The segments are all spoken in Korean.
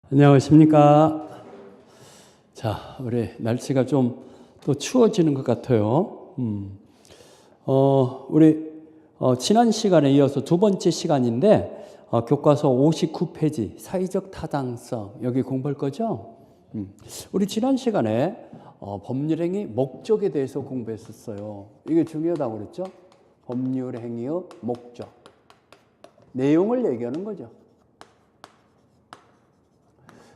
안녕하십니까. 자, 우리 날씨가 좀 또 추워지는 것 같아요. 우리 지난 시간에 이어서 두 번째 시간인데 교과서 59페이지 사회적 타당성 여기 공부할 거죠? 우리 지난 시간에 법률행위 목적에 대해서 공부했었어요. 이게 중요하다고 그랬죠? 법률행위의 목적. 내용을 얘기하는 거죠.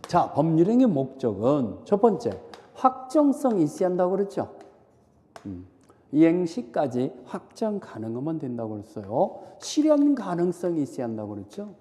자, 법률행위 목적은 첫 번째, 확정성이 있어야 한다고 그랬죠. 이행시까지 확정 가능하면 된다고 그랬어요. 실현 가능성이 있어야 한다고 그랬죠.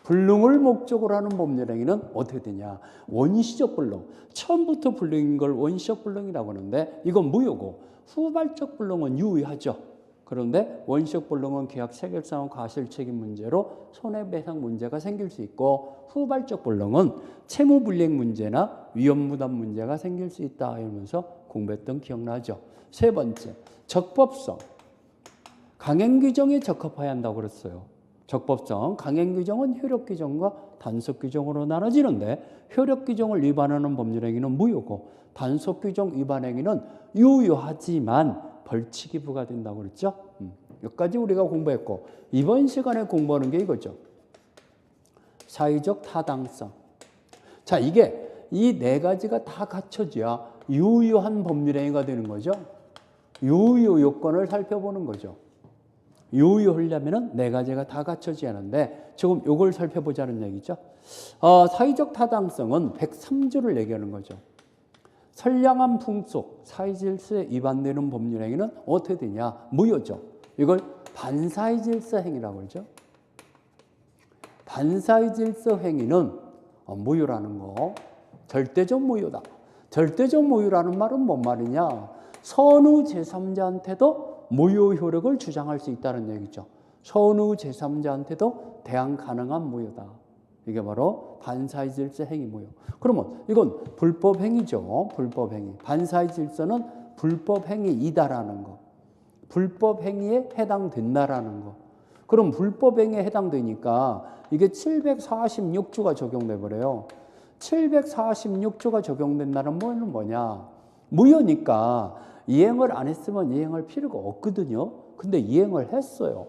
불능을 목적으로 하는 법률행위는 어떻게 되냐. 원시적 불능. 처음부터 불능인 걸 원시적 불능이라고 하는데 이건 무효고 후발적 불능은 유의하죠. 그런데 원시적 불능은 계약 체결상의 과실책임 문제로 손해배상 문제가 생길 수 있고 후발적 불능은 채무불이행 문제나 위험부담 문제가 생길 수 있다 이러면서 공부했던 기억나죠. 세 번째, 적법성. 강행규정에 적합해야 한다고 그랬어요. 적법성, 강행규정은 효력규정과 단속규정으로 나눠지는데 효력규정을 위반하는 법률행위는 무효고 단속규정 위반행위는 유효하지만 벌칙이 부과된다고 그랬죠. 여기까지 우리가 공부했고 이번 시간에 공부하는 게 이거죠. 사회적 타당성. 자, 이게 이 네 가지가 다 갖춰져야 유효한 법률행위가 되는 거죠. 유효 요건을 살펴보는 거죠. 유효하려면 네 가지가 다 갖춰져야 하는데 지금 이걸 살펴보자는 얘기죠. 사회적 타당성은 103조를 얘기하는 거죠. 선량한 풍속, 사회질서에 위반되는 법률행위는 어떻게 되냐? 무효죠. 이걸 반사회질서 행위라고 그러죠. 반사회질서 행위는 무효라는 거. 절대적 무효다. 절대적 무효라는 말은 뭔 말이냐? 선후 제3자한테도 무효 효력을 주장할 수 있다는 얘기죠. 선후 제3자한테도 대항 가능한 무효다. 이게 바로 반사의 질서 행위 무효. 그러면 이건 불법 행위죠. 불법 행위. 반사의 질서는 불법 행위이다라는 거. 불법 행위에 해당된다라는 거. 그럼 불법 행위에 해당되니까 이게 746조가 적용돼 버려요. 746조가 적용된다는 말은 뭐냐? 무효니까 이행을 안 했으면 이행할 필요가 없거든요. 근데 이행을 했어요.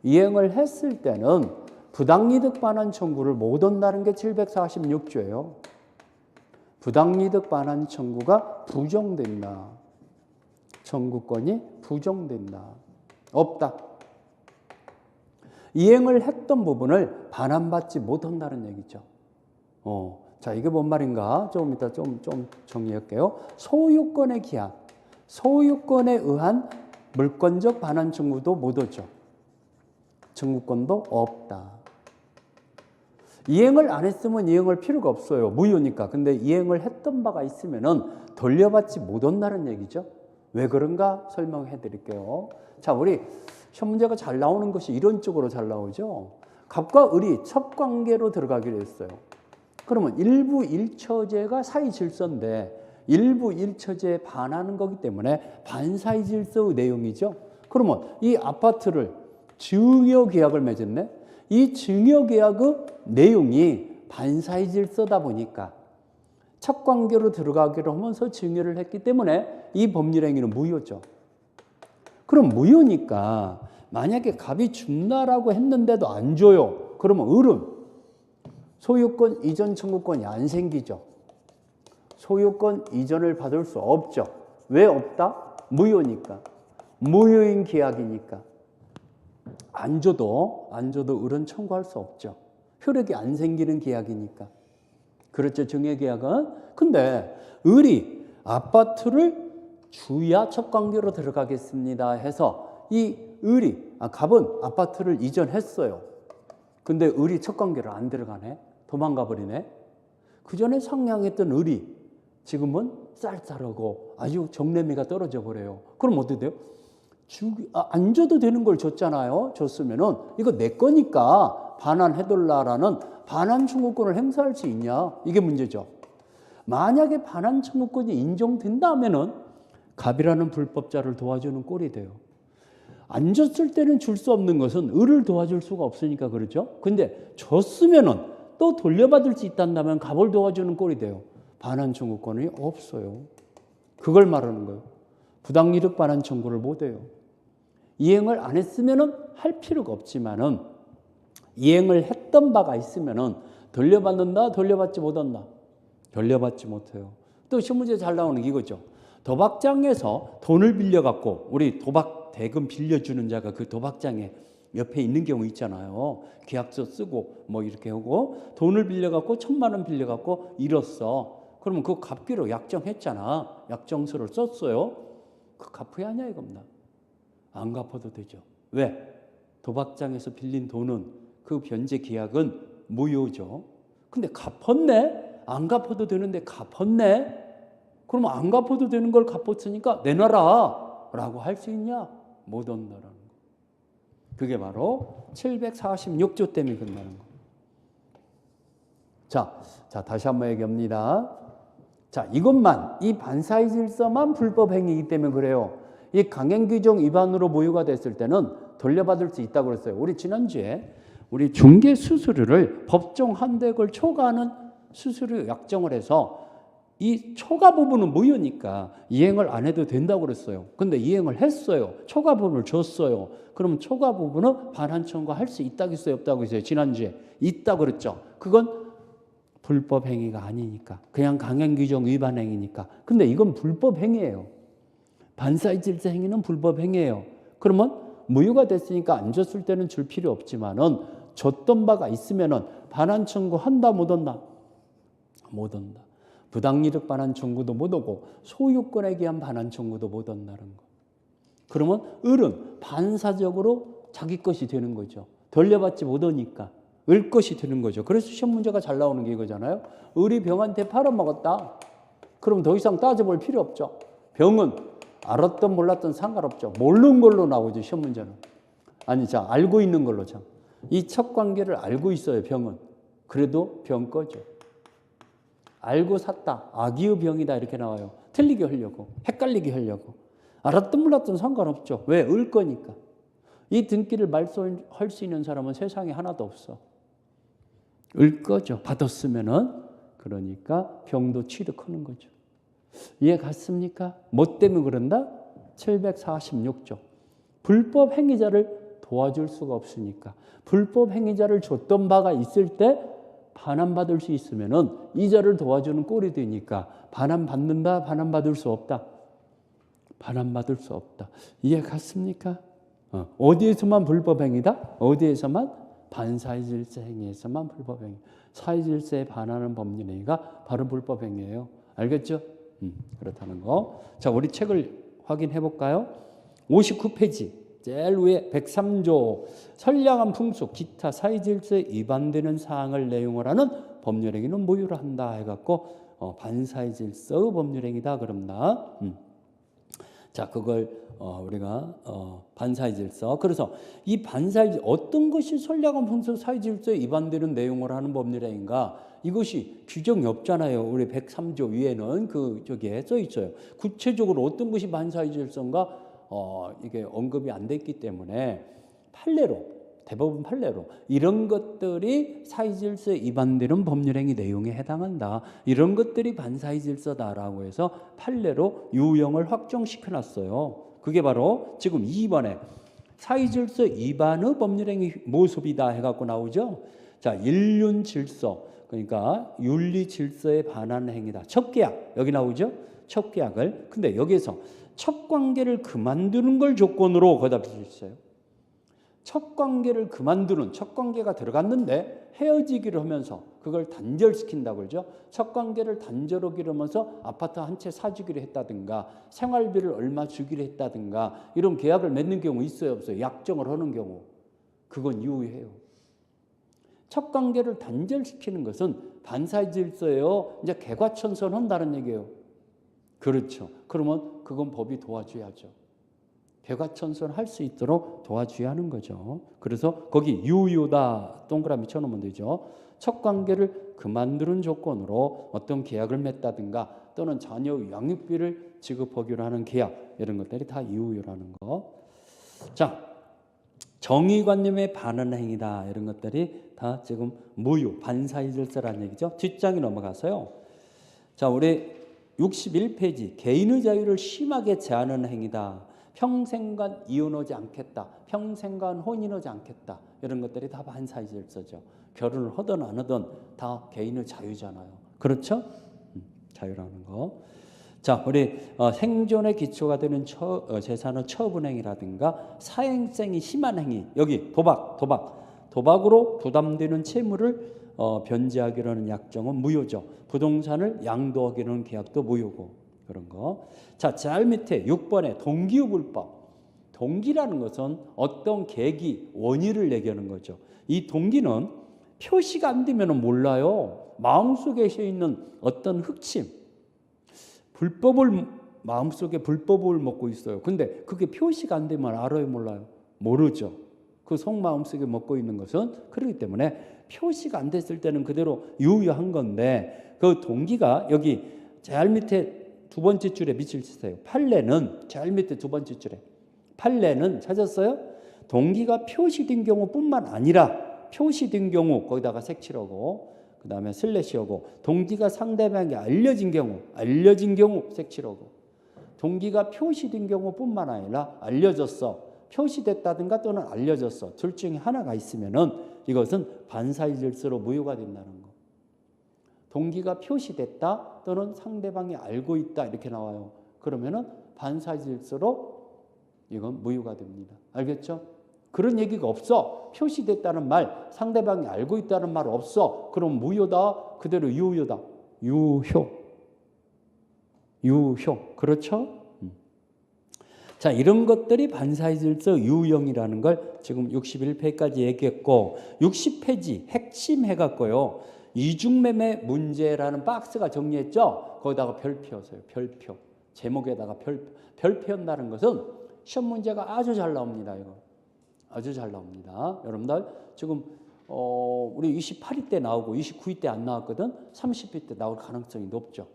이행을 했을 때는 부당이득 반환 청구를 못 한다는 게 746조예요. 부당이득 반환 청구가 부정된다. 청구권이 부정된다. 없다. 이행을 했던 부분을 반환받지 못한다는 얘기죠. 자, 이게 뭔 말인가? 조금 이따 좀 정리할게요. 소유권의 기한, 소유권에 의한 물권적 반환 청구도 못 하죠. 청구권도 없다. 이행을 안 했으면 이행할 필요가 없어요. 무효니까. 근데 이행을 했던 바가 있으면은 돌려받지 못한다는 얘기죠. 왜 그런가 설명해 드릴게요. 자, 우리 시험 문제가 잘 나오는 것이 이런 쪽으로 잘 나오죠. 갑과 을이 첫 관계로 들어가기로 했어요. 그러면 일부 일처제가 사회 질서인데 일부 일처제에 반하는 거기 때문에 반사회 질서의 내용이죠. 그러면 이 아파트를 증여계약을 맺었네. 이 증여계약의 내용이 반사회 질서다 보니까 첫 관계로 들어가기로 하면서 증여를 했기 때문에 이 법률행위는 무효죠. 그럼 무효니까 만약에 갑이 준다라고 했는데도 안 줘요. 그러면 을은 소유권 이전 청구권이 안 생기죠. 소유권 이전을 받을 수 없죠. 왜 없다? 무효니까. 무효인 계약이니까. 안 줘도 을은 청구할 수 없죠. 효력이 안 생기는 계약이니까. 그렇죠. 증여계약은. 근데 을이 아파트를 주야 첫 관계로 들어가겠습니다 해서 이 갑은 아파트를 이전했어요. 근데 을이 첫 관계로 안 들어가네. 도망가 버리네. 그 전에 상냥했던 을이 지금은 쌀쌀하고 아주 정내미가 떨어져 버려요. 그럼 어떻게 돼요? 안 줘도 되는 걸 줬잖아요. 줬으면은 이거 내 거니까 반환해달라라는 반환 청구권을 행사할 수 있냐? 이게 문제죠. 만약에 반환 청구권이 인정된다면은 갑이라는 불법자를 도와주는 꼴이 돼요. 안 줬을 때는 줄 수 없는 것은 을을 도와줄 수가 없으니까 그렇죠. 근데 줬으면은 또 돌려받을 수 있단다면 갑을 도와주는 꼴이 돼요. 반환 청구권이 없어요. 그걸 말하는 거예요. 부당이득 반환 청구를 못 해요. 이행을 안 했으면은 할 필요가 없지만은 이행을 했던 바가 있으면은 돌려받는다, 돌려받지 못한다. 돌려받지 못해요. 또 신문제 잘 나오는 게 이거죠. 도박장에서 돈을 빌려갖고 우리 도박 대금 빌려주는 자가 그 도박장에 옆에 있는 경우 있잖아요. 계약서 쓰고 뭐 이렇게 하고 돈을 빌려갖고 1,000만 원 빌려갖고 잃었어. 그러면 그거 갚기로 약정했잖아. 약정서를 썼어요. 그 갚아야 하냐 이겁니다. 안 갚아도 되죠. 왜? 도박장에서 빌린 돈은 그 변제 계약은 무효죠. 근데 갚았네? 안 갚아도 되는데 갚았네? 그러면 안 갚아도 되는 걸 갚았으니까 내놔라 라고 할 수 있냐? 못 한다라는 거. 그게 바로 746조 때문에 그런다는 거. 자, 다시 한번 얘기합니다. 자, 이것만, 이 반사의 질서만 불법 행위이기 때문에 그래요. 이 강행규정 위반으로 모유가 됐을 때는 돌려받을 수 있다고 그랬어요. 우리 지난주에 우리 중개 수수료를 법정 한도액을 초과하는 수수료 약정을 해서 이 초과 부분은 무효니까 이행을 안 해도 된다고 그랬어요. 근데 이행을 했어요. 초과 부분을 줬어요. 그러면 초과 부분은 반환 청구할 수 있다고 했어요, 없다고 했어요? 지난주에 있다고 그랬죠. 그건 불법 행위가 아니니까. 그냥 강행규정 위반 행위니까. 근데 이건 불법 행위예요. 반사의 질서 행위는 불법 행위예요. 그러면 무효가 됐으니까 안 줬을 때는 줄 필요 없지만은 줬던 바가 있으면은 반환 청구한다 못 한다? 못 한다. 부당이득 반환 청구도 못 하고 소유권에 대한 반환 청구도 못 한다는 거. 그러면 을은 반사적으로 자기 것이 되는 거죠. 돌려받지 못하니까 을 것이 되는 거죠. 그래서 시험 문제가 잘 나오는 게 이거잖아요. 을이 병한테 팔아먹었다. 그럼 더 이상 따져볼 필요 없죠. 병은 알았던 몰랐던 상관없죠. 모르는 걸로 나오죠, 시험 문제는. 아니, 자, 알고 있는 걸로 참. 이 첫 관계를 알고 있어요, 병은. 그래도 병 거죠. 알고 샀다. 악의의 병이다. 이렇게 나와요. 틀리게 하려고. 헷갈리게 하려고. 알았던 몰랐던 상관없죠. 왜? 을 거니까. 이 등기를 말소할 수 있는 사람은 세상에 하나도 없어. 을 거죠. 받았으면은. 그러니까 병도 취득하는 거죠. 이해 갔습니까? 뭐 때문에 그런다? 746조. 불법 행위자를 도와줄 수가 없으니까. 불법 행위자를 줬던 바가 있을 때 반환받을 수 있으면은 이자를 도와주는 꼴이 되니까 반환받는다, 반환받을 수 없다. 반환받을 수 없다. 이해 갔습니까? 어디에서만 불법 행위다? 어디에서만? 반사의 질서 행위에서만 불법 행위. 사의 질서에 반하는 법률 행위가 바로 불법 행위예요. 알겠죠? 그렇다는 거. 자, 우리 책을 확인해 볼까요? 59페이지 제일 위에 103조 선량한 풍속 기타 사회 질서에 위반되는 사항을 내용을 하는 법률 행위는 무효로 한다 해갖고 반사의 질서의 법률 행위다 그럽니다. 자, 그걸 우리가 반사의 질서. 그래서 이 반사의 어떤 것이 선량한 풍속 사회 질서에 위반되는 내용을 하는 법률 행위인가? 이것이 규정이 없잖아요. 우리 103조 위에는 저기에 써 있어요. 구체적으로 어떤 것이 반사의 질서인가? 이게 언급이 안 됐기 때문에 판례로, 대법원 판례로 이런 것들이 사회 질서에 위반되는 법률 행위 내용에 해당한다. 이런 것들이 반사의 질서다라고 해서 판례로 유형을 확정시켜 놨어요. 그게 바로 지금 2번에 사회 질서 위반의 법률 행위 모습이다 해갖고 나오죠. 자, 인륜 질서, 그러니까 윤리 질서에 반하는 행위다. 첫 계약 여기 나오죠. 첫 계약을. 근데 여기서 첫 관계를 그만두는 걸 조건으로 거기다 붙였어요. 첫 관계를 그만두는, 첫 관계가 들어갔는데 헤어지기로 하면서 그걸 단절시킨다고 그러죠. 첫 관계를 단절하기로 하면서 아파트 한 채 사주기로 했다든가 생활비를 얼마 주기로 했다든가 이런 계약을 맺는 경우 있어요, 없어요? 약정을 하는 경우. 그건 유효해요. 첫 관계를 단절시키는 것은 반사의 질서예요. 이제 개과천선한다는 얘기예요. 그렇죠. 그러면 그건 법이 도와줘야죠. 개과천선할 수 있도록 도와줘야 하는 거죠. 그래서 거기 유효다 동그라미 쳐놓으면 되죠. 첫 관계를 그만두는 조건으로 어떤 계약을 맺다든가 또는 자녀 양육비를 지급하기로 하는 계약 이런 것들이 다 유효라는 거. 자, 정의관념에 반하는 행위다. 이런 것들이 다 지금 무효, 반사의 질서라는 얘기죠. 뒷장에 넘어가서요. 자, 우리 61페이지 개인의 자유를 심하게 제한하는 행위다. 평생간 이혼하지 않겠다. 평생간 혼인하지 않겠다. 이런 것들이 다 반사의 질서죠. 결혼을 하든 안 하든 다 개인의 자유잖아요. 그렇죠? 자유라는 거. 자, 우리 생존의 기초가 되는 재산의 처분행위라든가 사행성이 심한 행위. 여기 도박으로 부담되는 채무를 변제하기로 하는 약정은 무효죠. 부동산을 양도하기로 하는 계약도 무효고 그런 거. 자, 제일 밑에 6번에 동기유불법. 동기라는 것은 어떤 계기, 원인을 얘기하는 거죠. 이 동기는 표시가 안 되면 몰라요. 마음속에 있는 어떤 흑심, 마음속에 불법을 먹고 있어요. 근데 그게 표시가 안 되면 알아요, 몰라요? 모르죠. 그 속마음속에 먹고 있는 것은 그렇기 때문에 표시가 안 됐을 때는 그대로 유효한 건데 그 동기가 여기 제일 밑에 두 번째 줄에 밑줄 치세요. 판례는 제일 밑에 두 번째 줄에 판례는 찾았어요? 동기가 표시된 경우뿐만 아니라 표시된 경우 거기다가 색칠하고 그 다음에 슬래시하고 동기가 상대방에게 알려진 경우 색칠하고 동기가 표시된 경우뿐만 아니라 알려졌어. 표시됐다든가 또는 알려졌어. 둘 중에 하나가 있으면은 이것은 반사의 질서로 무효가 된다는 거. 동기가 표시됐다 또는 상대방이 알고 있다 이렇게 나와요. 그러면은 반사의 질서로 이건 무효가 됩니다. 알겠죠? 그런 얘기가 없어. 표시됐다는 말, 상대방이 알고 있다는 말 없어. 그럼 무효다. 그대로 유효다. 유효. 그렇죠? 자, 이런 것들이 반사의 질서 유형이라는 걸 지금 61페이지까지 얘기했고 60페이지 핵심 해갖고요. 이중매매 문제라는 박스가 정리했죠. 거기다가 별표였어요. 별표. 제목에다가 별표 한다는 것은 시험 문제가 아주 잘 나옵니다. 이거. 아주 잘 나옵니다. 여러분들 지금 우리 28위 때 나오고 29위 때 안 나왔거든. 30위 때 나올 가능성이 높죠.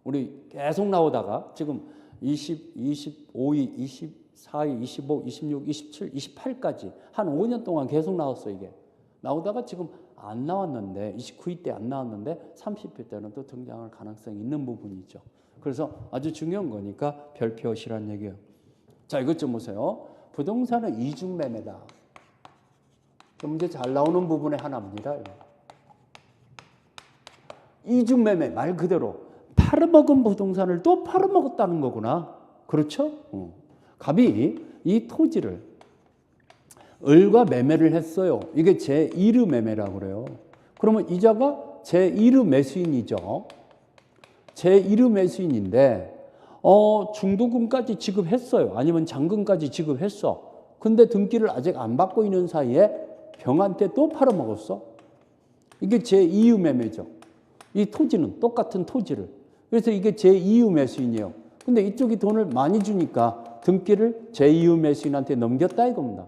우리 계속 나오다가 지금 25위, 24위, 25, 26, 27, 28까지 한 5년 동안 계속 나왔어 이게. 나오다가 지금 안 나왔는데 29위 때 안 나왔는데 30위 때는 또 등장할 가능성이 있는 부분이죠. 그래서 아주 중요한 거니까 별표시라는 얘기예요. 자, 이것 좀 보세요. 부동산은 이중매매다. 문제 잘 나오는 부분의 하나입니다. 이중매매 말 그대로 팔아먹은 부동산을 또 팔아먹었다는 거구나. 그렇죠? 갑이 이 토지를 을과 매매를 했어요. 이게 제1의 매매라고 그래요. 그러면 이자가 제1의 매수인이죠. 제1의 매수인인데 중도금까지 지급했어요. 아니면 잔금까지 지급했어. 근데 등기를 아직 안 받고 있는 사이에 병한테 또 팔아먹었어. 이게 제2의 매매죠. 이 토지는 똑같은 토지를. 그래서 이게 제2의 매수인이에요. 근데 이쪽이 돈을 많이 주니까 등기를 제2의 매수인한테 넘겼다 이겁니다.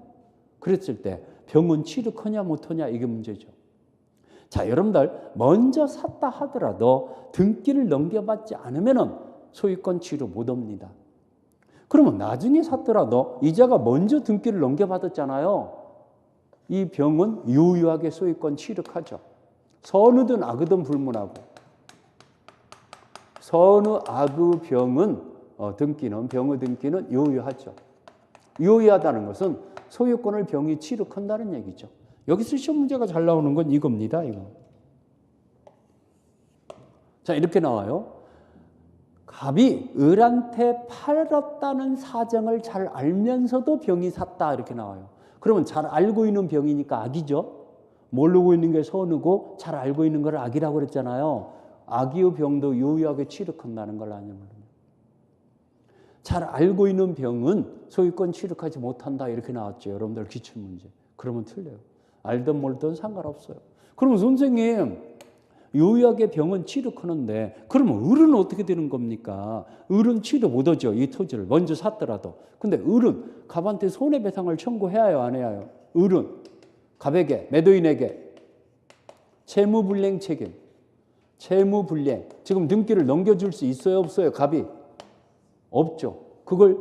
그랬을 때 병은 취득하냐 못하냐 이게 문제죠. 자, 여러분들 먼저 샀다 하더라도 등기를 넘겨받지 않으면은 소유권 취득 못 합니다. 그러면 나중에 샀더라도 이자가 먼저 등기를 넘겨받았잖아요. 이 병은 유효하게 소유권 취득하죠. 선의든 악의든 불문하고. 선의 악의 병은 병의 등기는 유효하죠. 유효하다는 것은 소유권을 병이 취득한다는 얘기죠. 여기서 시험 문제가 잘 나오는 건 이겁니다. 이거. 자, 이렇게 나와요. 갑이 을한테 팔았다는 사정을 잘 알면서도 병이 샀다 이렇게 나와요. 그러면 잘 알고 있는 병이니까 악이죠. 모르고 있는 게 선이고 잘 알고 있는 걸 악이라고 그랬잖아요. 악의 병도 유효하게 취득한다는 걸 아냐면 잘 알고 있는 병은 소유권 취득하지 못한다 이렇게 나왔죠. 여러분들 기출문제. 그러면 틀려요. 알든 몰든 상관없어요. 그러면 선생님 유효하게 병은 취득하는데 그러면 을은 어떻게 되는 겁니까? 을은 취득 못하죠. 이 토지를 먼저 샀더라도. 근데 을은 갑한테 손해배상을 청구해야 해요? 안 해야 해요? 을은 갑에게 매도인에게 채무불이행 책임. 채무불이행. 지금 등기를 넘겨줄 수 있어요? 없어요? 갑이? 없죠. 그걸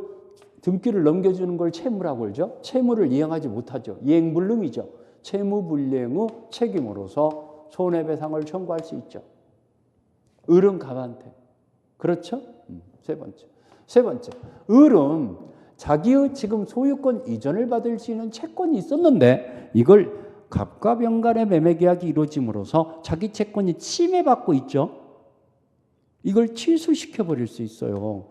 등기를 넘겨주는 걸 채무라고 그러죠. 채무를 이행하지 못하죠. 이행불능이죠. 채무불이행 후 책임으로서 손해배상을 청구할 수 있죠. 을은 갑한테. 그렇죠? 세 번째. 을은 자기의 지금 소유권 이전을 받을 수 있는 채권이 있었는데 이걸 갑과 병 간의 매매 계약이 이루어짐으로써 자기 채권이 침해받고 있죠. 이걸 취소시켜 버릴 수 있어요.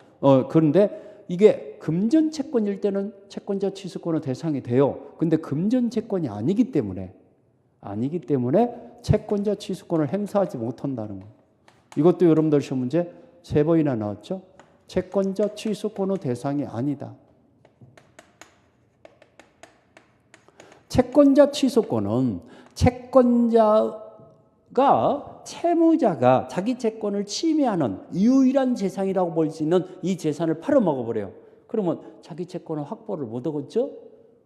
그런데 이게 금전 채권일 때는 채권자 취소권의 대상이 돼요. 근데 금전 채권이 아니기 때문에 채권자 취소권을 행사하지 못한다는 거. 이것도 여러분들 시험 문제 3번이나 나왔죠. 채권자 취소권의 대상이 아니다. 채권자 취소권은 채권자가 채무자가 자기 채권을 침해하는 유일한 재산이라고 볼 수 있는 이 재산을 팔아먹어버려요. 그러면 자기 채권을 확보를 못 하겠죠?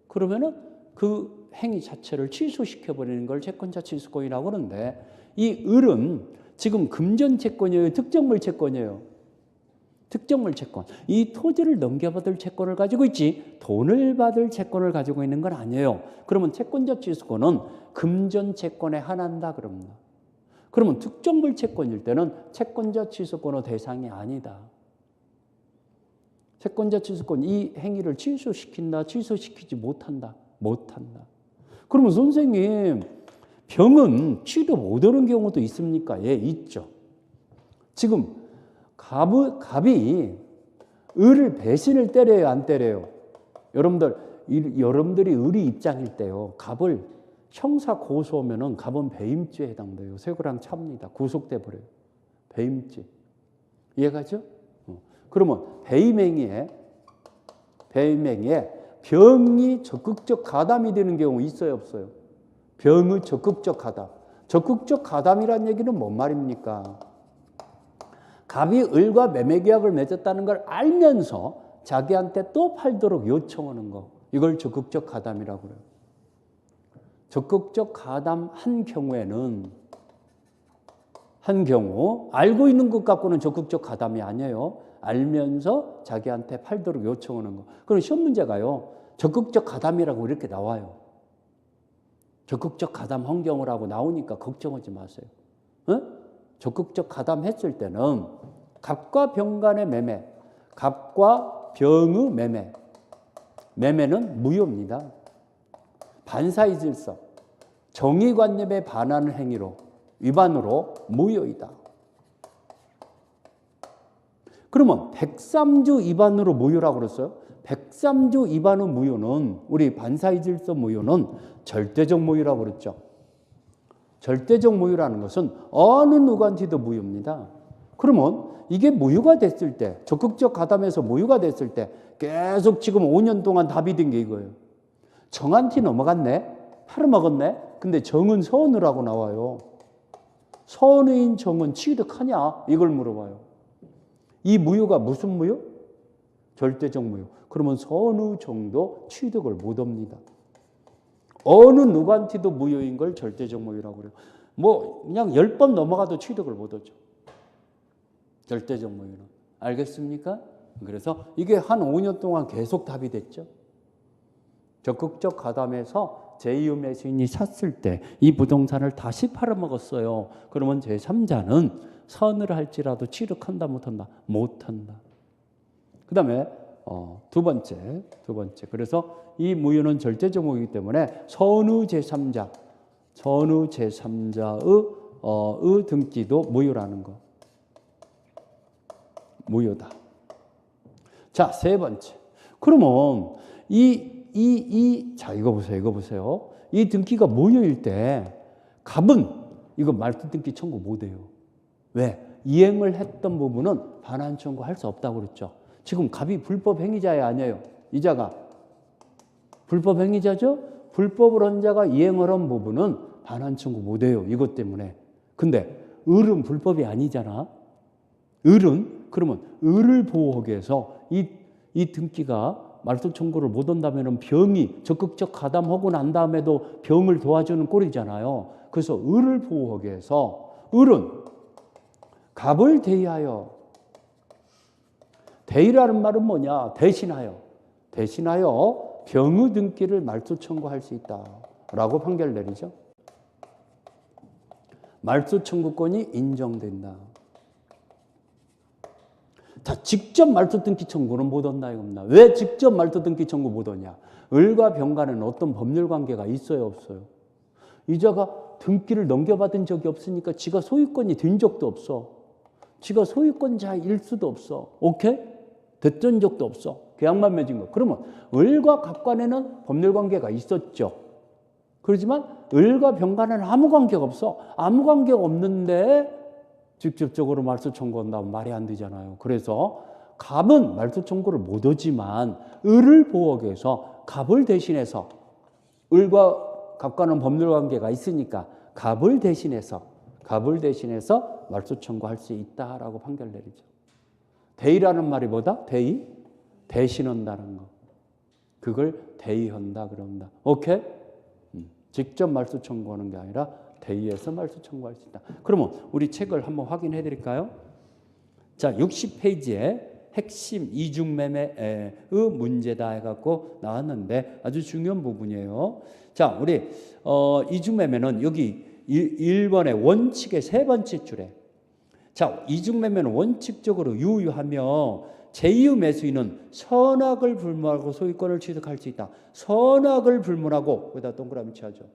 그러면은 그 행위 자체를 취소시켜버리는 걸 채권자 취소권이라고 하는데 이 을은 지금 금전 채권이에요? 특정물 채권이에요? 특정물 채권. 이 토지를 넘겨받을 채권을 가지고 있지 돈을 받을 채권을 가지고 있는 건 아니에요. 그러면 채권자 취소권은 금전 채권에 한한다 그럽니다. 그러면 특정물 채권일 때는 채권자 취소권의 대상이 아니다. 채권자 취소권 이 행위를 취소시킨다, 취소시키지 못한다. 그러면 선생님 병은 취소 못하는 경우도 있습니까? 예, 있죠. 지금 갑이 을을 배신을 때려요, 안 때려요? 여러분들이 을이 입장일 때요. 갑을 형사 고소하면은 갑은 배임죄에 해당돼요. 쇠고랑 찹니다. 구속돼 버려요. 배임죄. 이해가죠? 그러면 배임행위에 병이 적극적 가담이 되는 경우 있어요, 없어요? 병의 적극적 가담. 적극적 가담이란 얘기는 뭔 말입니까? 갑이 을과 매매 계약을 맺었다는 걸 알면서 자기한테 또 팔도록 요청하는 거. 이걸 적극적 가담이라고 그래요. 적극적 가담한 경우에는 한 경우 알고 있는 것 갖고는 적극적 가담이 아니에요. 알면서 자기한테 팔도록 요청하는 거. 그럼 시험 문제가요. 적극적 가담이라고 이렇게 나와요. 적극적 가담한 경우라고 나오니까 걱정하지 마세요. 적극적 가담했을 때는 갑과 병 간의 매매, 갑과 병의 매매는 무효입니다. 반사의 질서, 정의관념에 반하는 행위로 위반으로 무효이다. 그러면 103조 위반으로 무효라고 그랬어요. 103조 위반의 무효는 우리 반사의 질서 무효는 절대적 무효라고 그랬죠. 절대적 무효라는 것은 어느 누구한테도 무효입니다. 그러면 이게 무효가 됐을 때, 적극적 가담에서 무효가 됐을 때 계속 지금 5년 동안 답이 된 게 이거예요. 정한테 넘어갔네? 팔아먹었네? 근데 정은 선의라고 나와요. 선의인 정은 취득하냐? 이걸 물어봐요. 이 무효가 무슨 무효? 절대적 무효. 그러면 선의 정도 취득을 못합니다. 어느 누구한테도 무효인 걸 절대적 무효라고 그래요. 뭐 그냥 10번 넘어가도 취득을 못하죠. 절대적 무효는. 알겠습니까? 그래서 이게 한 5년 동안 계속 답이 됐죠. 적극적 가담에서 제2의 매수인이 샀을 때 이 부동산을 다시 팔아먹었어요. 그러면 제3자는 선을 할지라도 취득한다 못한다? 못한다. 그 다음에 두 번째. 그래서 이 무효는 절대적 무효이기 때문에 선의 제3자의 등기도 무효라는 거. 무효다. 자, 세 번째. 그러면 자, 이거 보세요. 이 등기가 무효일 때 갑은 이거 말소 등기 청구 못 해요. 왜? 이행을 했던 부분은 반환 청구할 수 없다고 그랬죠. 지금 갑이 불법 행위자야 아니에요? 이자가 불법 행위자죠? 불법을 한 자가 이행을 한 부분은 반환 청구 못 해요. 이것 때문에. 근데 을은 불법이 아니잖아. 그러면 을을 보호하기 위해서 이 등기가 말소 청구를 못 한다면 병이 적극적 가담하고 난 다음에도 병을 도와주는 꼴이잖아요. 그래서 을을 보호하기 위해서 을은 갑을 대의하여, 대의라는 말은 뭐냐? 대신하여. 대신하여 병의 등기를 말소 청구할 수 있다라고 판결 내리죠. 말소 청구권이 인정된다. 자, 직접 말소 등기 청구는 못 한다 이겁니다. 왜 직접 말소 등기 청구 못 하냐? 을과 병 간에는 어떤 법률 관계가 있어요, 없어요? 이자가 등기를 넘겨받은 적이 없으니까 지가 소유권이 된 적도 없어. 지가 소유권자일 수도 없어. 오케이? 됐던 적도 없어. 계약만 맺은 거. 그러면 을과 갑 간에는 법률 관계가 있었죠. 그렇지만 을과 병 간에는 아무 관계가 없어. 아무 관계가 없는데 직접적으로 말소 청구한다면 말이 안 되잖아요. 그래서 갑은 말소 청구를 못 하지만 을을 보호하기 위해서 갑을 대신해서 을과 갑과는 법률 관계가 있으니까 갑을 대신해서 말소 청구할 수 있다라고 판결 내리죠. 대의라는 말이 뭐다? 대의? 대신한다는 거. 그걸 대의한다 그런다. 오케이? 직접 말소 청구하는 게 아니라 대의해서 말소 청구할 수 있다. 그러면 우리 책을 한번 확인해 드릴까요? 자, 60페이지에 핵심 이중매매의 문제다 해갖고 나왔는데 아주 중요한 부분이에요. 자, 우리 이중매매는 여기 1번의 원칙의 세 번째 줄에, 자, 이중매매는 원칙적으로 유효하며 제2의 매수인은 선악을 불문하고 소유권을 취득할 수 있다. 선악을 불문하고, 거기다 동그라미 쳐야죠.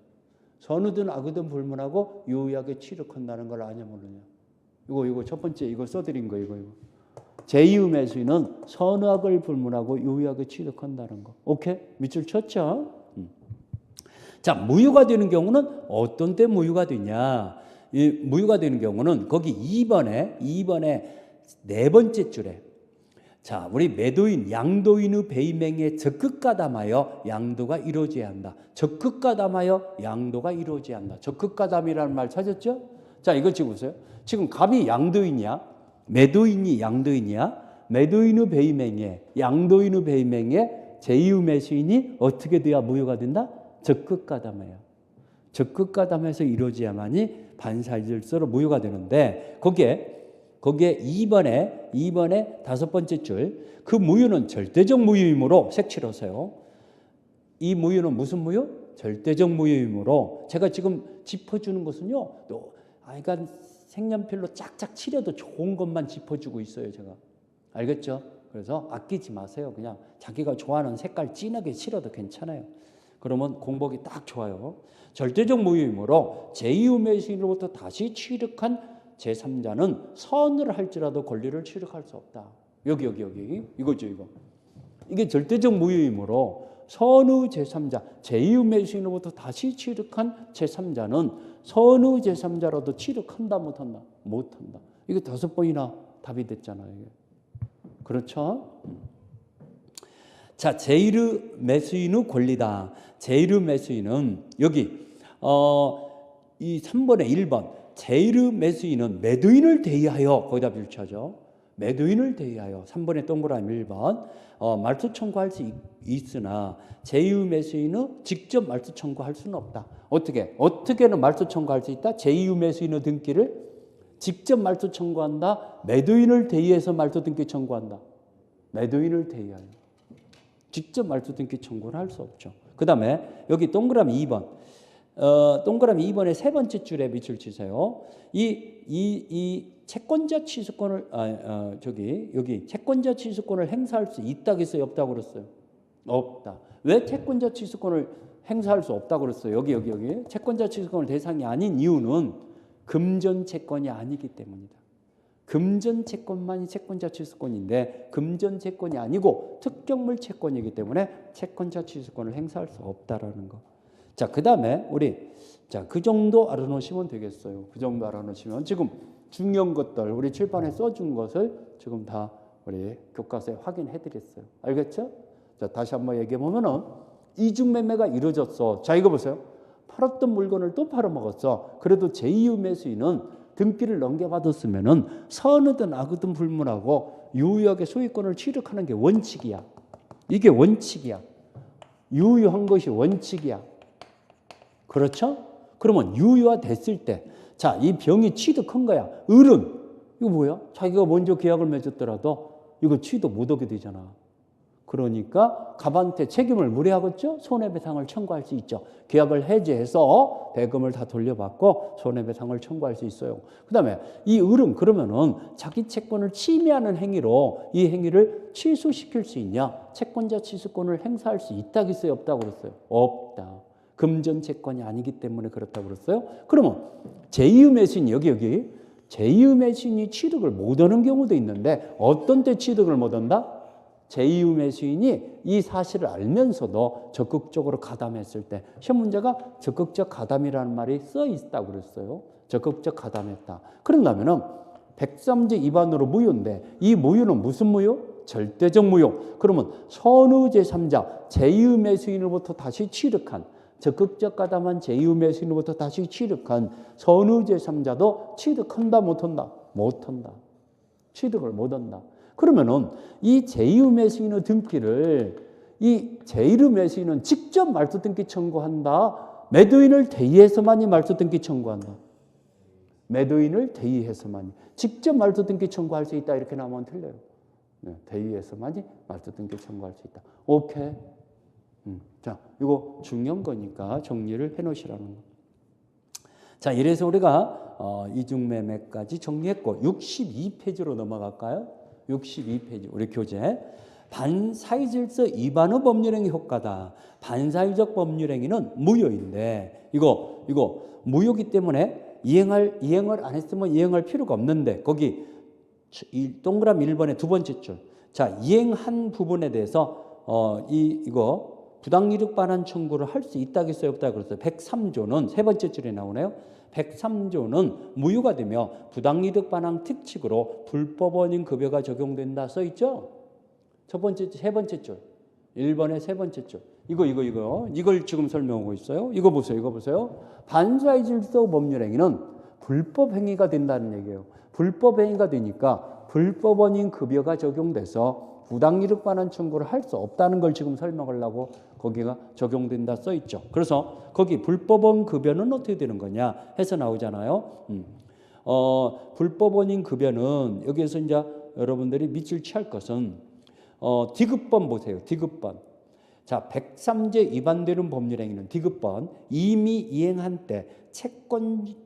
선우든 악이든 불문하고 유효하게 취득한다는 걸 아냐 모르냐. 이거 첫 번째 이거 써드린 거 이거. 제2의 매수인은 선악을 불문하고 유효하게 취득한다는 거. 오케이? 밑줄 쳤죠? 자, 무효가 되는 경우는 어떤 때 무효가 되냐? 이 무효가 되는 경우는 거기 2번에 네 번째 줄에, 자, 우리 매도인, 양도인의 배임행위에 적극 가담하여 양도가 이루어져야 한다. 적극 가담하여 양도가 이루어져야 한다. 적극 가담이라는 말 찾았죠? 자, 이거 지금 보세요. 지금 갑이 양도인이야? 매도인이 양도인이야? 매도인의 배임행위에, 양도인의 배임행위에 제2의 매수인이 어떻게 돼야 무효가 된다? 적극 가담해요. 적극 가담해서 이루어져야만이 반사질서로 무효가 되는데 거기에 2번에 다섯 번째 줄, 그 무효는 절대적 무효이므로 색칠을 하세요. 이 무효는 무슨 무효? 절대적 무효이므로 제가 지금 짚어주는 것은요, 그러니까 색연필로 짝짝 칠해도 좋은 것만 짚어주고 있어요, 제가. 알겠죠? 그래서 아끼지 마세요. 그냥 자기가 좋아하는 색깔 진하게 칠해도 괜찮아요. 그러면 공복이 딱 좋아요. 절대적 무효이므로 제2의 매수인으로부터 다시 취득한 제3자는 선을 할지라도 권리를 취득할 수 없다. 여기 이거죠, 이거. 이게 절대적 무효이므로 선의 제3자, 제2의 매수인으로부터 다시 취득한 제3자는 선의 제3자라도 취득한다 못한다? 못한다. 이게 5번이나 답이 됐잖아요. 이게. 그렇죠? 자, 제1의 매수인의 권리다. 제1의 매수인은 여기 이 3번의 1번 제1의 매수인은 매도인을 대의하여, 거기다 비추어죠. 매도인을 대의하여 3번의 동그라미 1번 말소 청구할 수 있으나 제2의 매수인은 직접 말소 청구할 수는 없다. 어떻게는 말소 청구할 수 있다? 제2의 매수인의 등기를 직접 말소 청구한다. 매도인을 대의해서 말소 등기 청구한다. 매도인을 대의하여. 직접 말소 등기 청구를 할 수 없죠. 그 다음에 여기 동그라미 2번. 동그라미 2번의 세 번째 줄에 밑줄 치세요. 이 채권자 취소권을 여기 채권자 취소권을 행사할 수 있다고 했어요, 없다고 그랬어요? 없다. 왜 채권자 취소권을 행사할 수 없다고 그랬어요? 여기 채권자 취소권을 대상이 아닌 이유는 금전 채권이 아니기 때문이다. 금전 채권만이 채권자 취소권인데 금전 채권이 아니고 특정물 채권이기 때문에 채권자 취소권을 행사할 수 없다라는 거. 자, 그 다음에 그 정도 알아놓으시면 되겠어요. 그 정도 알아놓으시면 지금 중요한 것들 우리 칠판에 써준 것을 지금 다 우리 교과서에 확인해 드렸어요. 알겠죠? 자, 다시 한번 얘기해 보면은 이중매매가 이루어졌어. 자, 이거 보세요. 팔았던 물건을 또 팔아먹었어. 그래도 제2의 매수인은 등기를 넘겨받았으면은 선이든 악이든 불문하고 유효하게 소유권을 취득하는 게 원칙이야. 이게 원칙이야. 유효한 것이 원칙이야. 그렇죠? 그러면 유효화됐을 때, 자, 이 병이 취득한 거야. 을은 이거 뭐야? 자기가 먼저 계약을 맺었더라도 이거 취득 못하게 되잖아. 그러니까 갑한테 책임을 물어야겠죠? 손해배상을 청구할 수 있죠. 계약을 해지해서 대금을 다 돌려받고 손해배상을 청구할 수 있어요. 그 다음에 이 을은 그러면은 자기 채권을 침해하는 행위로 이 행위를 취소시킬 수 있냐? 채권자 취소권을 행사할 수 있다겠어요? 없다고 그랬어요? 없다. 금전 채권이 아니기 때문에 그렇다고 그랬어요. 그러면 제2의 시인 여기 제2의 시인이 취득을 못 얻는 경우도 있는데 어떤 때 취득을 못 얻는다? 제2의 시인이 이 사실을 알면서도 적극적으로 가담했을 때 시험 문제가 적극적 가담이라는 말이 써 있다고 그랬어요. 적극적 가담했다. 그런다면은 103조 위반으로 무효인데 이 무효는 무슨 무효? 절대적 무효. 그러면 선의 제3자 제2의 시인으로부터 다시 취득한 적극적 가담한 제2의 시인으로부터 다시 취득한 선의 제3자도 취득한다 못한다? 못한다. 취득을 못한다. 그러면은 이 제2의 시인의 등기를 이 제1의 시인은 직접 말소 등기 청구한다. 매도인을 대의해서만이 말소 등기 청구한다. 매도인을 대의해서만이 직접 말소 등기 청구할 수 있다. 이렇게 나오면 틀려요. 네, 대의해서만이 말소 등기 청구할 수 있다. 오케이. 자, 이거 중요한 거니까 정리를 해놓으시라는 거. 자, 이래서 우리가 이중매매까지 정리했고 62페이지로 넘어갈까요? 62페이지 우리 교재 반사회질서 위반의 법률행위 효과다. 반사회적 법률행위는 무효인데 이거 무효기 때문에 이행을 안 했으면 이행할 필요가 없는데 거기 동그라미 1번의 두 번째 줄. 자, 이행한 부분에 대해서 이거 부당이득 반환 청구를 할 수 있다겠어요? 없다 그랬어요. 103조는 세 번째 줄에 나오네요. 103조는 무효가 되며 부당이득 반환 특칙으로 불법원인 급여가 적용된다 써 있죠? 세 번째 줄. 1번의 세 번째 줄. 이걸 지금 설명하고 있어요. 이거 보세요. 반사의 질서 법률행위는 불법 행위가 된다는 얘기예요. 불법 행위가 되니까 불법원인 급여가 적용돼서 부당이득 반환 청구를 할 수 없다는 걸 지금 설명하려고 거기가 적용된다 써 있죠. 그래서 거기 불법원 급여는 어떻게 되는 거냐 해서 나오잖아요. 불법원인 급여는 여기에서 이제 여러분들이 밑줄 취할 것은 디귿번 보세요. 디귿번. 자, 103제 위반되는 법률행위는 디귿번. 이미 이행한 때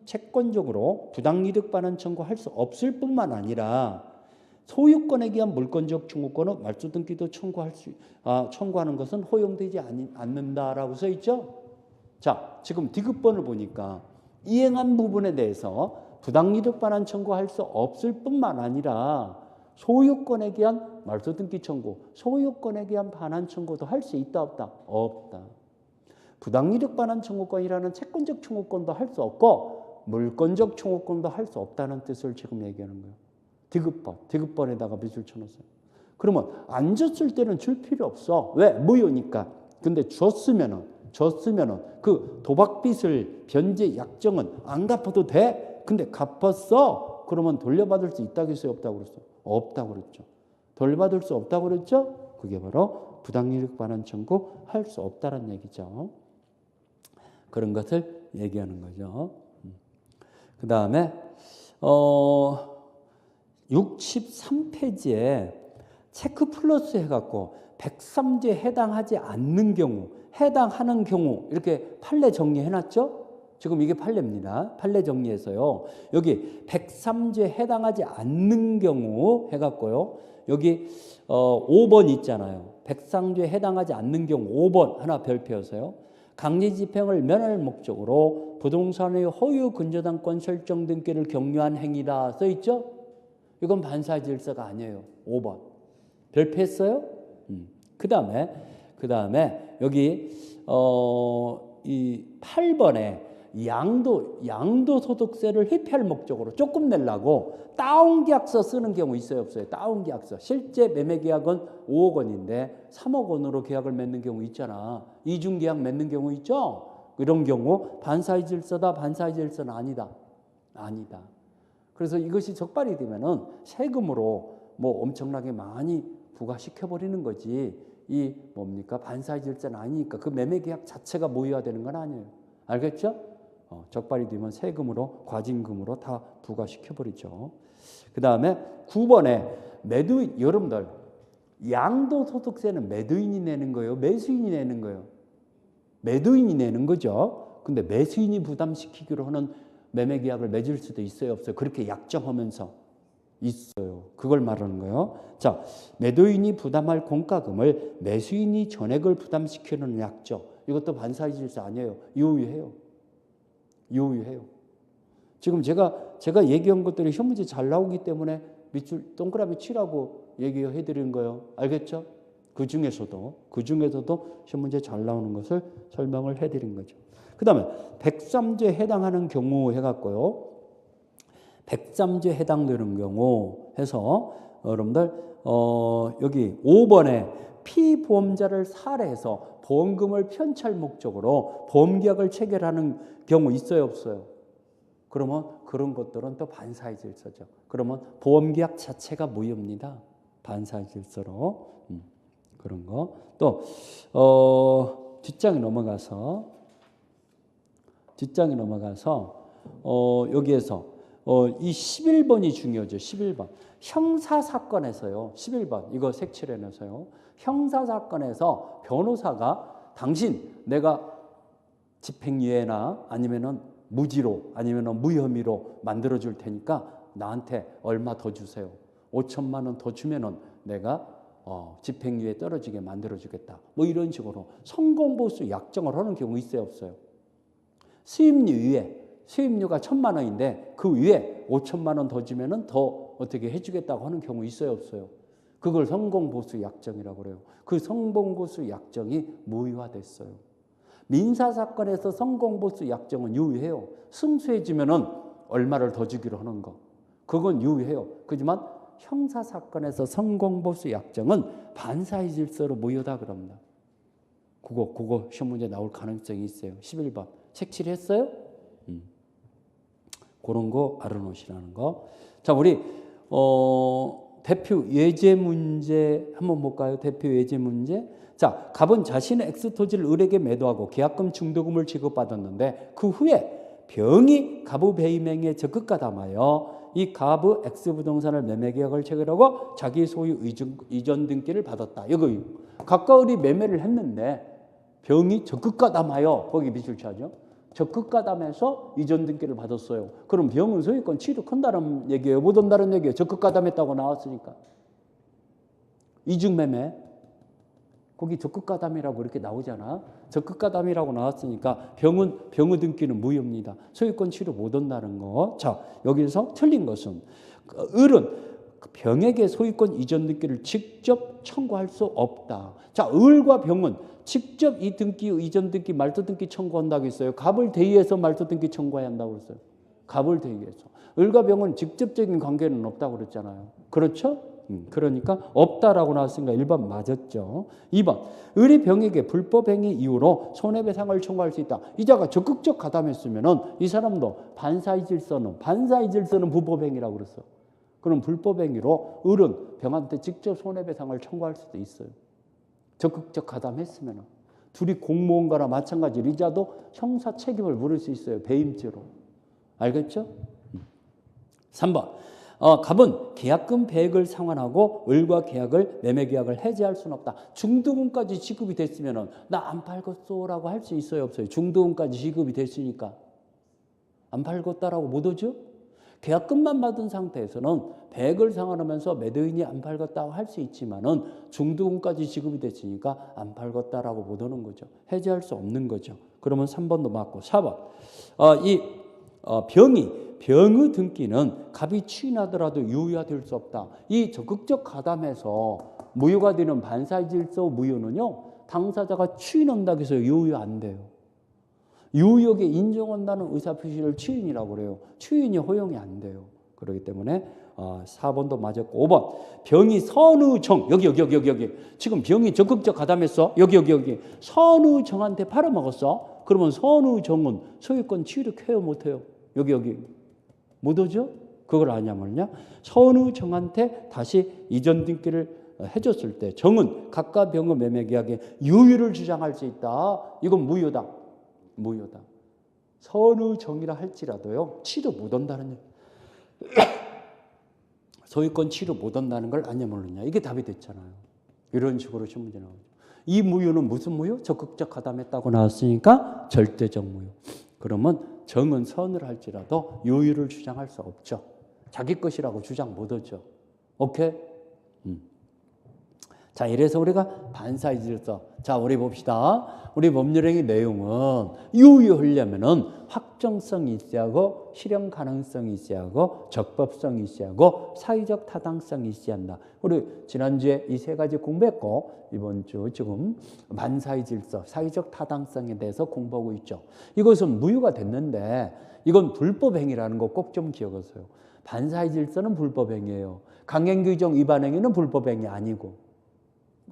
채권적으로 부당이득 반환 청구할 수 없을 뿐만 아니라 소유권에 대한 물권적 청구권은 말소 등기도 청구하는 것은 허용되지 않는다라고 써 있죠. 자, 지금 디귿번을 보니까 이행한 부분에 대해서 부당이득 반환 청구할 수 없을 뿐만 아니라 소유권에 대한 말소 등기 청구, 소유권에 대한 반환 청구도 할 수 있다 없다? 없다. 부당이득 반환 청구권이라는 채권적 청구권도 할 수 없고 물권적 청구권도 할 수 없다는 뜻을 지금 얘기하는 거예요. 디귿번에다가 밑줄 쳐놓았어요. 그러면 안 줬을 때는 줄 필요 없어. 왜? 무효니까. 근데 줬으면은 그 도박빚을 변제 약정은 안 갚아도 돼. 근데 갚았어. 그러면 돌려받을 수 있다겠어요? 없다고 그랬어요? 없다고 그랬죠. 돌려받을 수 없다고 그랬죠? 그게 바로 부당이득 반환 청구 할 수 없다는 얘기죠. 그런 것을 얘기하는 거죠. 그 다음에 63페이지에 체크 플러스 해갖고 103조에 해당하지 않는 경우, 해당하는 경우 이렇게 판례 정리해놨죠? 지금 이게 판례입니다. 판례 정리해서요. 여기 103조에 해당하지 않는 경우 해갖고요. 여기 5번 있잖아요. 103조에 해당하지 않는 경우 5번 하나 별표여서요. 강제집행을 면할 목적으로 부동산의 허유 근저당권 설정 등기를 격려한 행위다 써있죠? 이건 반사의 질서가 아니에요. 5번. 별표했어요? 그 다음에 여기 이 8번에 양도소득세를 회피할 목적으로 조금 내려고 다운계약서 쓰는 경우 있어요 없어요? 다운계약서. 실제 매매계약은 5억 원인데 3억 원으로 계약을 맺는 경우 있잖아. 이중계약 맺는 경우 있죠? 이런 경우 반사의 질서다 반사의 질서는 아니다. 그래서 이것이 적발이 되면은 세금으로 뭐 엄청나게 많이 부과시켜버리는 거지. 이 뭡니까? 반사의 질서는 아니니까 그 매매계약 자체가 무효화되는 건 아니에요. 알겠죠? 적발이 되면 세금으로 과징금으로 다 부과시켜버리죠. 그 다음에 9번에 여러분들 양도소득세는 매도인이 내는 거예요? 매수인이 내는 거예요? 매도인이 내는 거죠. 근데 매수인이 부담시키기로 하는 매매계약을 맺을 수도 있어요, 없어요? 그렇게 약정하면서 있어요. 그걸 말하는 거예요. 자, 매도인이 부담할 공과금을 매수인이 전액을 부담시키는 약정. 이것도 반사이질서 아니에요. 유효해요. 유효해요. 지금 제가 얘기한 것들이 시험 문제 잘 나오기 때문에 밑줄 동그라미 치라고 얘기해 드리는 거예요. 알겠죠? 그 중에서도 시험 문제 잘 나오는 것을 설명을 해 드린 거죠. 그다음에 103조에 해당하는 경우 해 갖고요. 103조에 해당되는 경우 해서 여러분들 여기 5번에 피보험자를 살해해서 보험금을 편취할 목적으로 보험계약을 체결하는 경우 있어요, 없어요? 그러면 그런 것들은 또 반사의 질서죠. 그러면 보험계약 자체가 무효입니다. 반사의 질서로 그런 거. 또 뒷장에 넘어가서 여기에서 이 11번이 중요하죠. 11번. 형사사건에서요. 11번. 이거 색칠해내서요. 형사사건에서 변호사가 당신 내가 집행유예나 아니면은 무지로 아니면은 무혐의로 만들어줄 테니까 나한테 얼마 더 주세요. 5천만 원 더 주면은 내가 집행유예 떨어지게 만들어주겠다. 뭐 이런 식으로 성공보수 약정을 하는 경우 있어요, 없어요? 수임료 위에 수임료가 1,000만 원인데 그 위에 5천만 원 더 주면은 더 어떻게 해주겠다고 하는 경우 있어요, 없어요? 그걸 성공보수 약정이라고 그래요. 그 성공보수 약정이 무효화됐어요. 민사사건에서 성공보수 약정은 유효해요. 승소해지면은 얼마를 더 주기로 하는 거. 그건 유효해요. 그렇지만 형사사건에서 성공보수 약정은 반사의 질서로 무효다 그럽니다. 그거 시험 문제 나올 가능성이 있어요. 11번. 색칠했어요? 그런 거 알아놓으시라는 거. 자, 우리 대표 예제 문제 한번 볼까요? 대표 예제 문제. 자, 갑은 자신의 X토지를 을에게 매도하고 계약금 중도금을 지급받았는데 그 후에 병이 갑의 배임행위에 적극가담하여 이 갑의 X부동산을 매매계약을 체결하고 자기 소유 이전 등기를 받았다. 이거 갑과 을이 매매를 했는데 병이 적극가담하여 거기 밑줄 쳐야죠. 적극가담해서 이전 등기를 받았어요. 그럼 병은 소유권 취득한다는 얘기예요? 못 한다는 얘기예요? 적극가담했다고 나왔으니까. 이중매매. 거기 적극가담이라고 이렇게 나오잖아. 적극가담이라고 나왔으니까 병의 등기는 무효입니다. 소유권 취득 못 한다는 거. 자, 여기서 틀린 것은 을은 병에게 소유권 이전 등기를 직접 청구할 수 없다. 자, 을과 병은 직접 이 등기, 이전 등기, 말소 등기 청구한다고 했어요. 갑을 대의해서 말소 등기 청구해야 한다고 했어요. 갑을 대의해서. 을과 병은 직접적인 관계는 없다고 그랬잖아요. 그렇죠? 그러니까 없다라고 나왔으니까 1번 맞았죠. 2번. 을이 병에게 불법행위 이유로 손해배상을 청구할 수 있다. 이자가 적극적 가담했으면은 이 사람도 반사의 질서는 불법행위라고 그랬어. 그럼 불법행위로 을은 병한테 직접 손해배상을 청구할 수도 있어요. 적극적 가담했으면 둘이 공모원가나 마찬가지로 이자도 형사 책임을 물을 수 있어요. 배임죄로. 알겠죠? 3번. 갑은 계약금 배액을 상환하고 을과 계약을 매매계약을 해지할 수는 없다. 중도금까지 지급이 됐으면 나 안 팔겠소라고 할 수 있어요, 없어요? 중도금까지 지급이 됐으니까 안 팔겠다라고 못 하죠? 계약금만 받은 상태에서는 배액을 상환하면서 매도인이 안 팔겠다고 할 수 있지만은 중도금까지 지급이 됐으니까 안 팔겠다라고 못 하는 거죠. 해지할 수 없는 거죠. 그러면 3번도 맞고 4번. 병의 등기는 갑이 추인하더라도 유효가 될 수 없다. 이 적극적 가담해서 무효가 되는 반사의 질서 무효는요, 당사자가 추인한다고 해서 유효 안 돼요. 유효하게 인정한다는 의사표시를 추인이라고 그래요. 추인이 허용이 안 돼요. 그렇기 때문에 4번도 맞았고 5번. 병이 선의정. 여기. 지금 병이 적극적 가담했어. 여기. 선의정한테 팔아먹었어. 그러면 선의정은 소유권 취득해요, 못해요? 여기. 못 하죠? 그걸 아냐면요. 선의정한테 다시 이전 등기를 해줬을 때 정은 갑과 병의 매매계약에 유효를 주장할 수 있다. 이건 무효다. 선의정이라 할지라도요, 취득 못 한다는 소유권 취득 못 한다는 걸 아냐 모르냐. 이게 답이 됐잖아요. 이런 식으로 시험 문제 나오죠. 이 무효는 무슨 무효? 적극적 가담했다고 나왔으니까 절대적 무효. 그러면 정은 선을 할지라도 유의를 주장할 수 없죠. 자기 것이라고 주장 못 하죠. 오케이? 자, 이래서 우리가 반사의 질서. 자, 우리 봅시다. 우리 법률행위 내용은 유효하려면은 확정성이 있어야 하고, 실현 가능성이 있어야 하고, 적법성이 있어야 하고, 사회적 타당성이 있어야 한다. 우리 지난주에 이 세 가지 공부했고, 이번 주 지금 반사의 질서, 사회적 타당성에 대해서 공부하고 있죠. 이것은 무효가 됐는데, 이건 불법행위라는 거 꼭 좀 기억하세요. 반사의 질서는 불법행위예요. 강행규정 위반행위는 불법행위 아니고.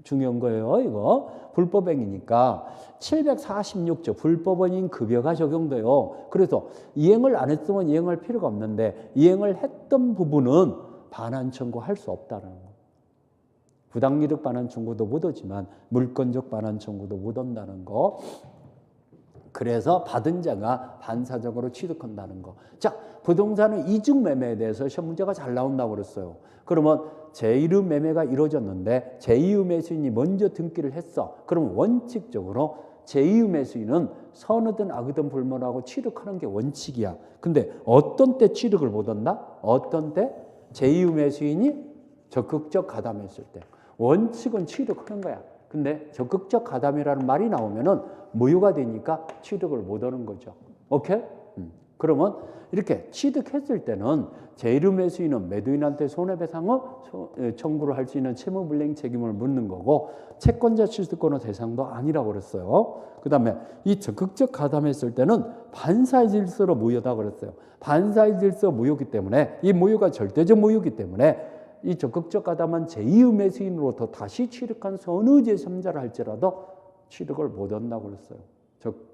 중요한 거예요. 이거 불법행위니까 746조 불법원인 급여가 적용돼요. 그래서 이행을 안 했으면 이행할 필요가 없는데 이행을 했던 부분은 반환 청구할 수 없다는 거. 부당이득 반환 청구도 못 하지만 물권적 반환 청구도 못 한다는 거. 그래서 받은 자가 반사적으로 취득한다는 거. 자, 부동산은 이중 매매에 대해서 시험 문제가 잘 나온다고 그랬어요. 그러면 제1의 매매가 이루어졌는데 제2의 매수인이 먼저 등기를 했어. 그럼 원칙적으로 제2의 매수인은 선이든 악이든 불문하고 취득하는 게 원칙이야. 근데 어떤 때 취득을 못 한다? 어떤 때? 제2의 매수인이 적극적 가담했을 때. 원칙은 취득하는 거야. 근데 적극적 가담이라는 말이 나오면은 무효가 되니까 취득을 못 하는 거죠. 오케이? 그러면 이렇게 취득했을 때는 제1의 매수인은 매도인한테 손해배상을 청구를 할 수 있는 채무불이행 책임을 묻는 거고 채권자 취득권의 대상도 아니라고 그랬어요. 그 다음에 이 적극적 가담했을 때는 반사의 질서로 무효다 그랬어요. 반사의 질서 무효이기 때문에 이 무효가 절대적 무효이기 때문에 이 적극적 가담한 제2의 매수인으로부터 다시 취득한 선의 제3자를 할지라도 취득을 못 한다고 그랬어요.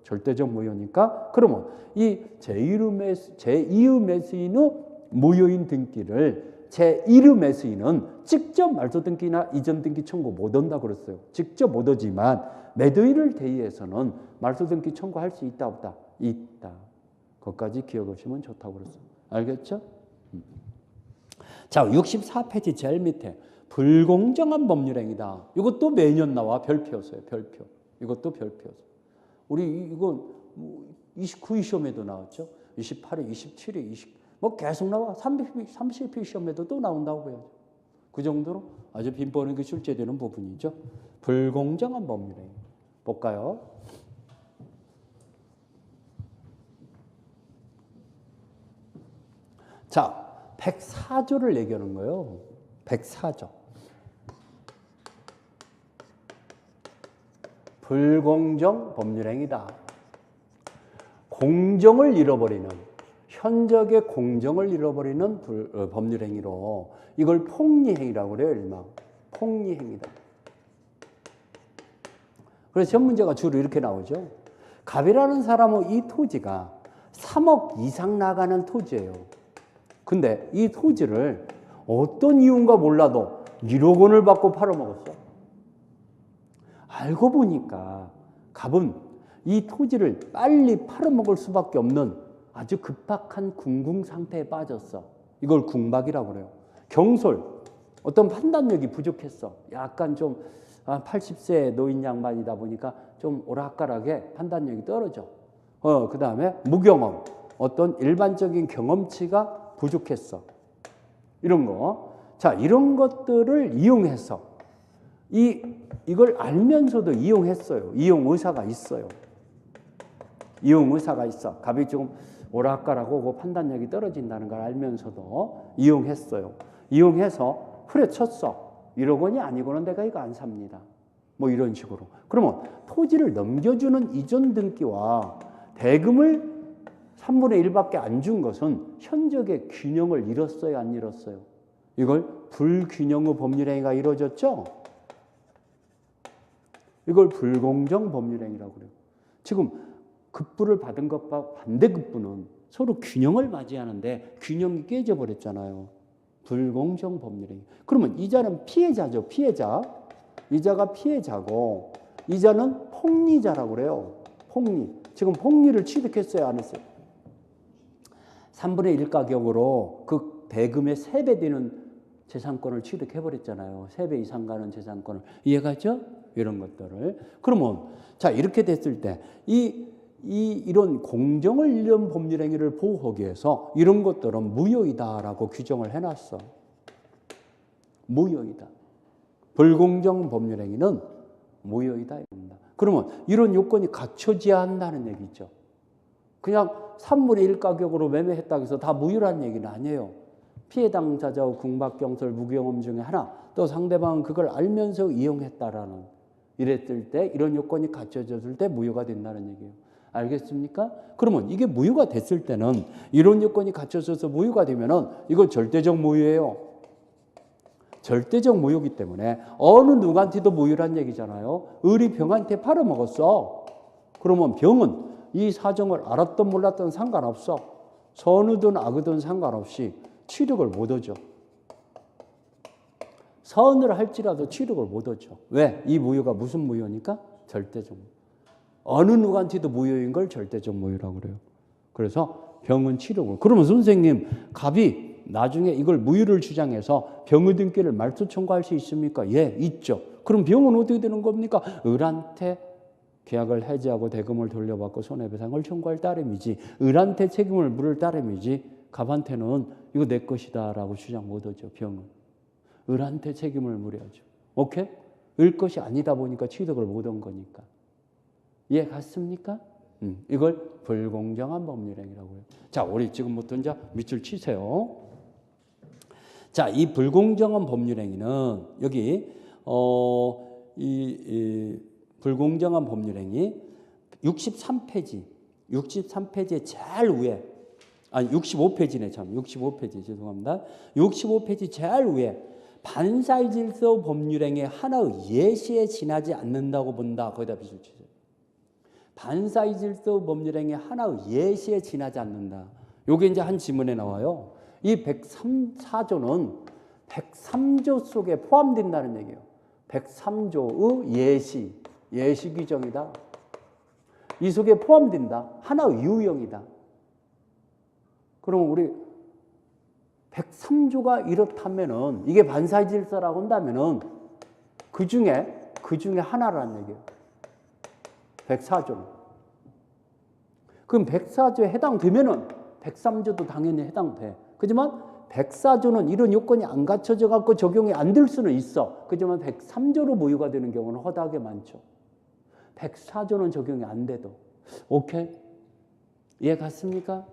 절대적 무효니까. 그러면 이 제2의 매수인의 무효인 등기를 제1의 매수인은 직접 말소 등기나 이전 등기 청구 못 한다고 그랬어요. 직접 못 하지만 매도인을 대의해서는 말소 등기 청구할 수 있다 없다? 있다. 그것까지 기억하시면 좋다고 그랬어요. 알겠죠? 자, 64페이지 제일 밑에 불공정한 법률행위다. 이것도 매년 나와. 별표였어요. 별표. 이것도 별표였어요. 우리 이거 29회 시험에도 나왔죠. 28회, 27회, 20, 계속 나와. 30회 시험에도 또 나온다고 해요. 그 정도로 아주 빈번하게 출제되는 부분이죠. 불공정한 법률행위. 볼까요? 자, 104조를 얘기하는 거예요. 104조. 불공정 법률행위다. 공정을 잃어버리는, 현적의 공정을 잃어버리는 법률행위로 이걸 폭리행위라고 그래요. 일명 폭리행위다. 그래서 시험 문제가 주로 이렇게 나오죠. 갑이라는 사람은 이 토지가 3억 이상 나가는 토지예요. 근데 이 토지를 어떤 이유인가 몰라도 1억 원을 받고 팔아먹었어. 알고 보니까 갑은 이 토지를 빨리 팔아먹을 수밖에 없는 아주 급박한 궁궁 상태에 빠졌어. 이걸 궁박이라고 그래요. 경솔, 어떤 판단력이 부족했어. 약간 좀 80세 노인 양반이다 보니까 좀 오락가락해 판단력이 떨어져. 그 다음에 무경험, 어떤 일반적인 경험치가 부족했어. 이런 거. 자, 이런 것들을 이용해서 이걸 알면서도 이용했어요. 이용 의사가 있어요. 이용 의사가 있어. 갑이 조금 오락가락하고 판단력이 떨어진다는 걸 알면서도 이용했어요. 이용해서 후려쳤어. 1억 원이 아니고는 내가 이거 안 삽니다. 뭐 이런 식으로. 그러면 토지를 넘겨주는 이전 등기와 대금을 3분의 1밖에 안 준 것은 현적의 균형을 잃었어요, 안 잃었어요? 이걸 불균형의 법률행위가 이루어졌죠? 이걸 불공정 법률행위라고 그래요. 지금 급부를 받은 것과 반대급부는 서로 균형을 맞이하는데 균형이 깨져버렸잖아요. 불공정 법률행위. 그러면 이자는 피해자죠. 피해자. 이자가 피해자고 이자는 폭리자라고 그래요. 폭리. 지금 폭리를 취득했어요, 안 했어요? 3분의 1 가격으로 그 대금의 3배 되는 재산권을 취득해버렸잖아요. 3배 이상 가는 재산권을. 이해가죠? 이런 것들을. 그러면 자 이렇게 됐을 때 이런 공정을 이런 법률행위를 보호하기 위해서 이런 것들은 무효이다라고 규정을 해놨어. 무효이다. 불공정 법률행위는 무효이다. 그러면 이런 요건이 갖춰져야 한다는 얘기죠. 그냥 3분의 1 가격으로 매매했다고 해서 다 무효라는 얘기는 아니에요. 피해 당사자의 궁박경설 무경험 중에 하나, 또 상대방은 그걸 알면서 이용했다라는 이랬을 때 이런 요건이 갖춰졌을 때 무효가 된다는 얘기예요. 알겠습니까? 그러면 이게 무효가 됐을 때는 이런 요건이 갖춰져서 무효가 되면은 이건 절대적 무효예요. 절대적 무효이기 때문에 어느 누구한테도 무효란 얘기잖아요. 을이 병한테 팔아먹었어. 그러면 병은 이 사정을 알았든 몰랐든 상관없어. 선이든 악이든 상관없이 취득을 못 하죠. 선을 할지라도 취득을 못 하죠. 왜? 이 무효가 무슨 무효니까? 절대적 무효. 어느 누구한테도 무효인 걸 절대적 무효라고 그래요. 그래서 병은 취득을. 그러면 선생님, 갑이 나중에 이걸 무효를 주장해서 병의 등기를 말소 청구할 수 있습니까? 예, 있죠. 그럼 병은 어떻게 되는 겁니까? 을한테 계약을 해지하고 대금을 돌려받고 손해배상을 청구할 따름이지, 을한테 책임을 물을 따름이지, 갑한테는 이거 내 것이다라고 주장 못하죠. 병은 을한테 책임을 물어야죠. 오케이? 을 것이 아니다 보니까 취득을 못한 거니까. 이해 갔습니까? 이걸 불공정한 법률행위라고 해요. 자, 우리 지금부터 이제 밑줄 치세요. 자, 이 불공정한 법률행위는 여기 불공정한 법률행위 63페이지의 제일 위에, 아니 65페이지네 참, 65페이지 죄송합니다. 65페이지 제일 위에 반사의 질서 법률행위 하나의 예시에 지나지 않는다고 본다. 거기다 밑줄 치세요. 반사의 질서 법률행위 하나의 예시에 지나지 않는다. 요게 이제 한 지문에 나와요. 이 103조는 103조 속에 포함된다는 얘기예요. 103조의 예시 규정이다. 이 속에 포함된다. 하나의 유형이다. 그럼 우리 103조가 이렇다면은 이게 반사의 질서라고 한다면은 그 중에 하나라는 얘기예요. 104조는. 그럼 104조에 해당되면은 103조도 당연히 해당돼. 그렇지만 104조는 이런 요건이 안 갖춰져 갖고 적용이 안 될 수는 있어. 그렇지만 103조로 무효가 되는 경우는 허다하게 많죠. 104조는 적용이 안 돼도. 오케이? 이해 갔습니까?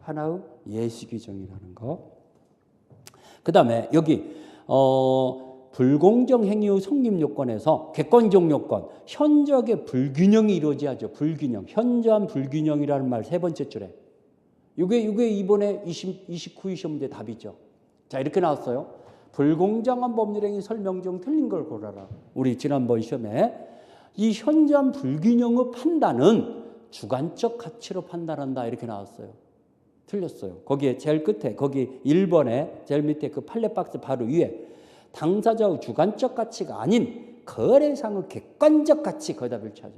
하나의 예시 규정이라는 거. 그 다음에 여기 불공정 행위의 성립 요건에서 객관적 요건, 현저하게 불균형이 이루어져야죠. 불균형, 현저한 불균형이라는 말 세 번째 줄에. 이게 이번에 29위 시험 문제 답이죠. 자, 이렇게 나왔어요. 불공정한 법률행위 설명 중 틀린 걸 고르라. 우리 지난번 시험에 이 현저한 불균형의 판단은 주관적 가치로 판단한다 이렇게 나왔어요. 틀렸어요. 거기에 제일 끝에, 거기 1번에 제일 밑에 그 판례박스 바로 위에 당사자의 주관적 가치가 아닌 거래상의 객관적 가치, 거기다 별치하죠.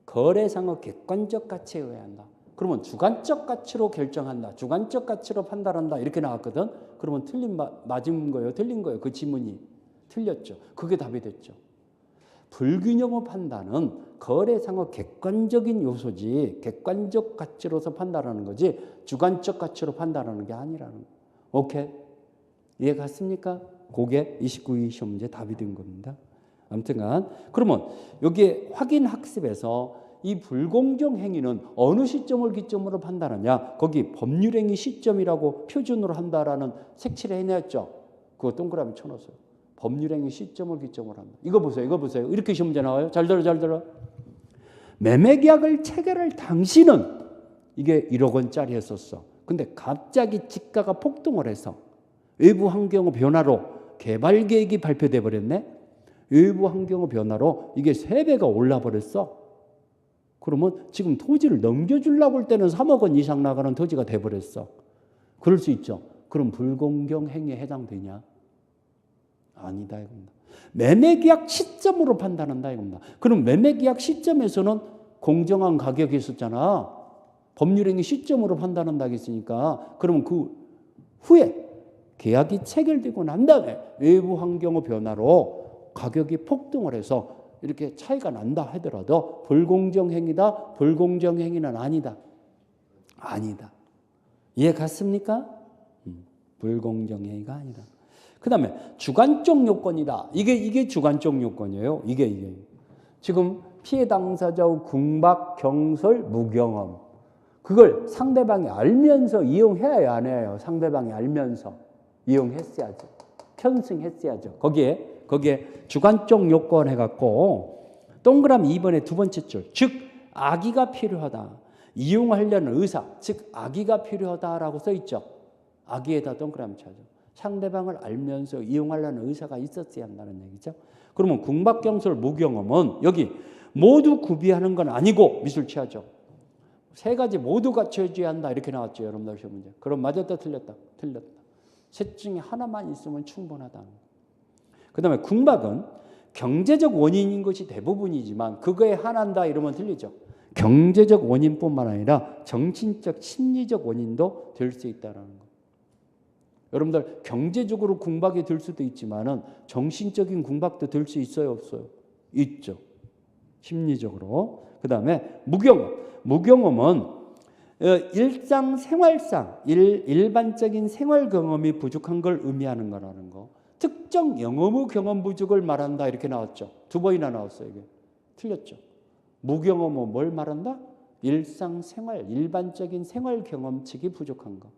거래상의 객관적 가치에 의해야 한다. 그러면 주관적 가치로 결정한다. 주관적 가치로 판단한다. 이렇게 나왔거든. 그러면 맞은 거예요? 틀린 거예요? 그 지문이 틀렸죠. 그게 답이 됐죠. 불균형의 판단은 거래상의 객관적인 요소지, 객관적 가치로서 판단하는 거지 주관적 가치로 판단하는 게 아니라는 거. 오케이? 이해 갔습니까? 그게 29위 시험 문제 답이 된 겁니다. 아무튼간 그러면 여기에 확인 학습에서 이 불공정 행위는 어느 시점을 기점으로 판단하냐? 거기 법률행위 시점이라고 표준으로 한다라는 색칠을 해냈죠. 그거 동그라미 쳐놓았어요. 법률행위 시점을 기점으로 한다. 이거 보세요. 이렇게 시험 문제 나와요. 잘 들어. 매매계약을 체결할 당시는 이게 1억 원짜리 했었어. 근데 갑자기 지가가 폭등을 해서 외부 환경의 변화로 개발 계획이 발표돼 버렸네. 외부 환경의 변화로 이게 3배가 올라 버렸어. 그러면 지금 토지를 넘겨주려고 할 때는 3억 원 이상 나가는 토지가 돼버렸어. 그럴 수 있죠. 그럼 불공정 행위에 해당되냐? 아니다 이겁니다. 매매계약 시점으로 판단한다 이겁니다. 그럼 매매계약 시점에서는 공정한 가격이 있었잖아. 법률행위 시점으로 판단한다 했으니까 그러면 그 후에 계약이 체결되고 난 다음에 외부 환경의 변화로 가격이 폭등을 해서 이렇게 차이가 난다 하더라도 불공정행위다, 불공정행위는 아니다. 아니다. 이해 갔습니까? 불공정행위가 아니다. 그 다음에 주관적 요건이다. 이게 주관적 요건이에요. 이게. 지금 피해 당사자의 궁박, 경솔, 무경험. 그걸 상대방이 알면서 이용해야 안 해요. 상대방이 알면서 이용했어야죠. 편승했어야죠. 거기에 주관적 요건 해갖고 동그라미 2번의 두 번째 줄. 즉 악의가 필요하다. 이용하려는 의사. 즉 악의가 필요하다라고 써있죠. 악의에다 동그라미 쳐줘. 상대방을 알면서 이용하려는 의사가 있었어야 한다는 얘기죠. 그러면 궁박, 경솔, 무경험은 여기 모두 구비하는 건 아니고 미술 취하죠. 세 가지 모두 갖춰줘야 한다 이렇게 나왔죠. 여러분들 시험 문제. 그럼 맞았다 틀렸다. 셋 중에 하나만 있으면 충분하다. 그 다음에 궁박은 경제적 원인인 것이 대부분이지만 그거에 한한다 이러면 틀리죠. 경제적 원인뿐만 아니라 정신적, 심리적 원인도 될 수 있다는 거. 여러분들 경제적으로 궁박이 들 수도 있지만은 정신적인 궁박도 들 수 있어요, 없어요? 있죠. 심리적으로. 그 다음에 무경험은 일상생활상 일반적인 생활 경험이 부족한 걸 의미하는 거라는 거. 특정 영업의 경험 부족을 말한다 이렇게 나왔죠. 두 번이나 나왔어요. 이게 틀렸죠. 무경험은 뭘 말한다? 일상생활, 일반적인 생활 경험치기 부족한 거.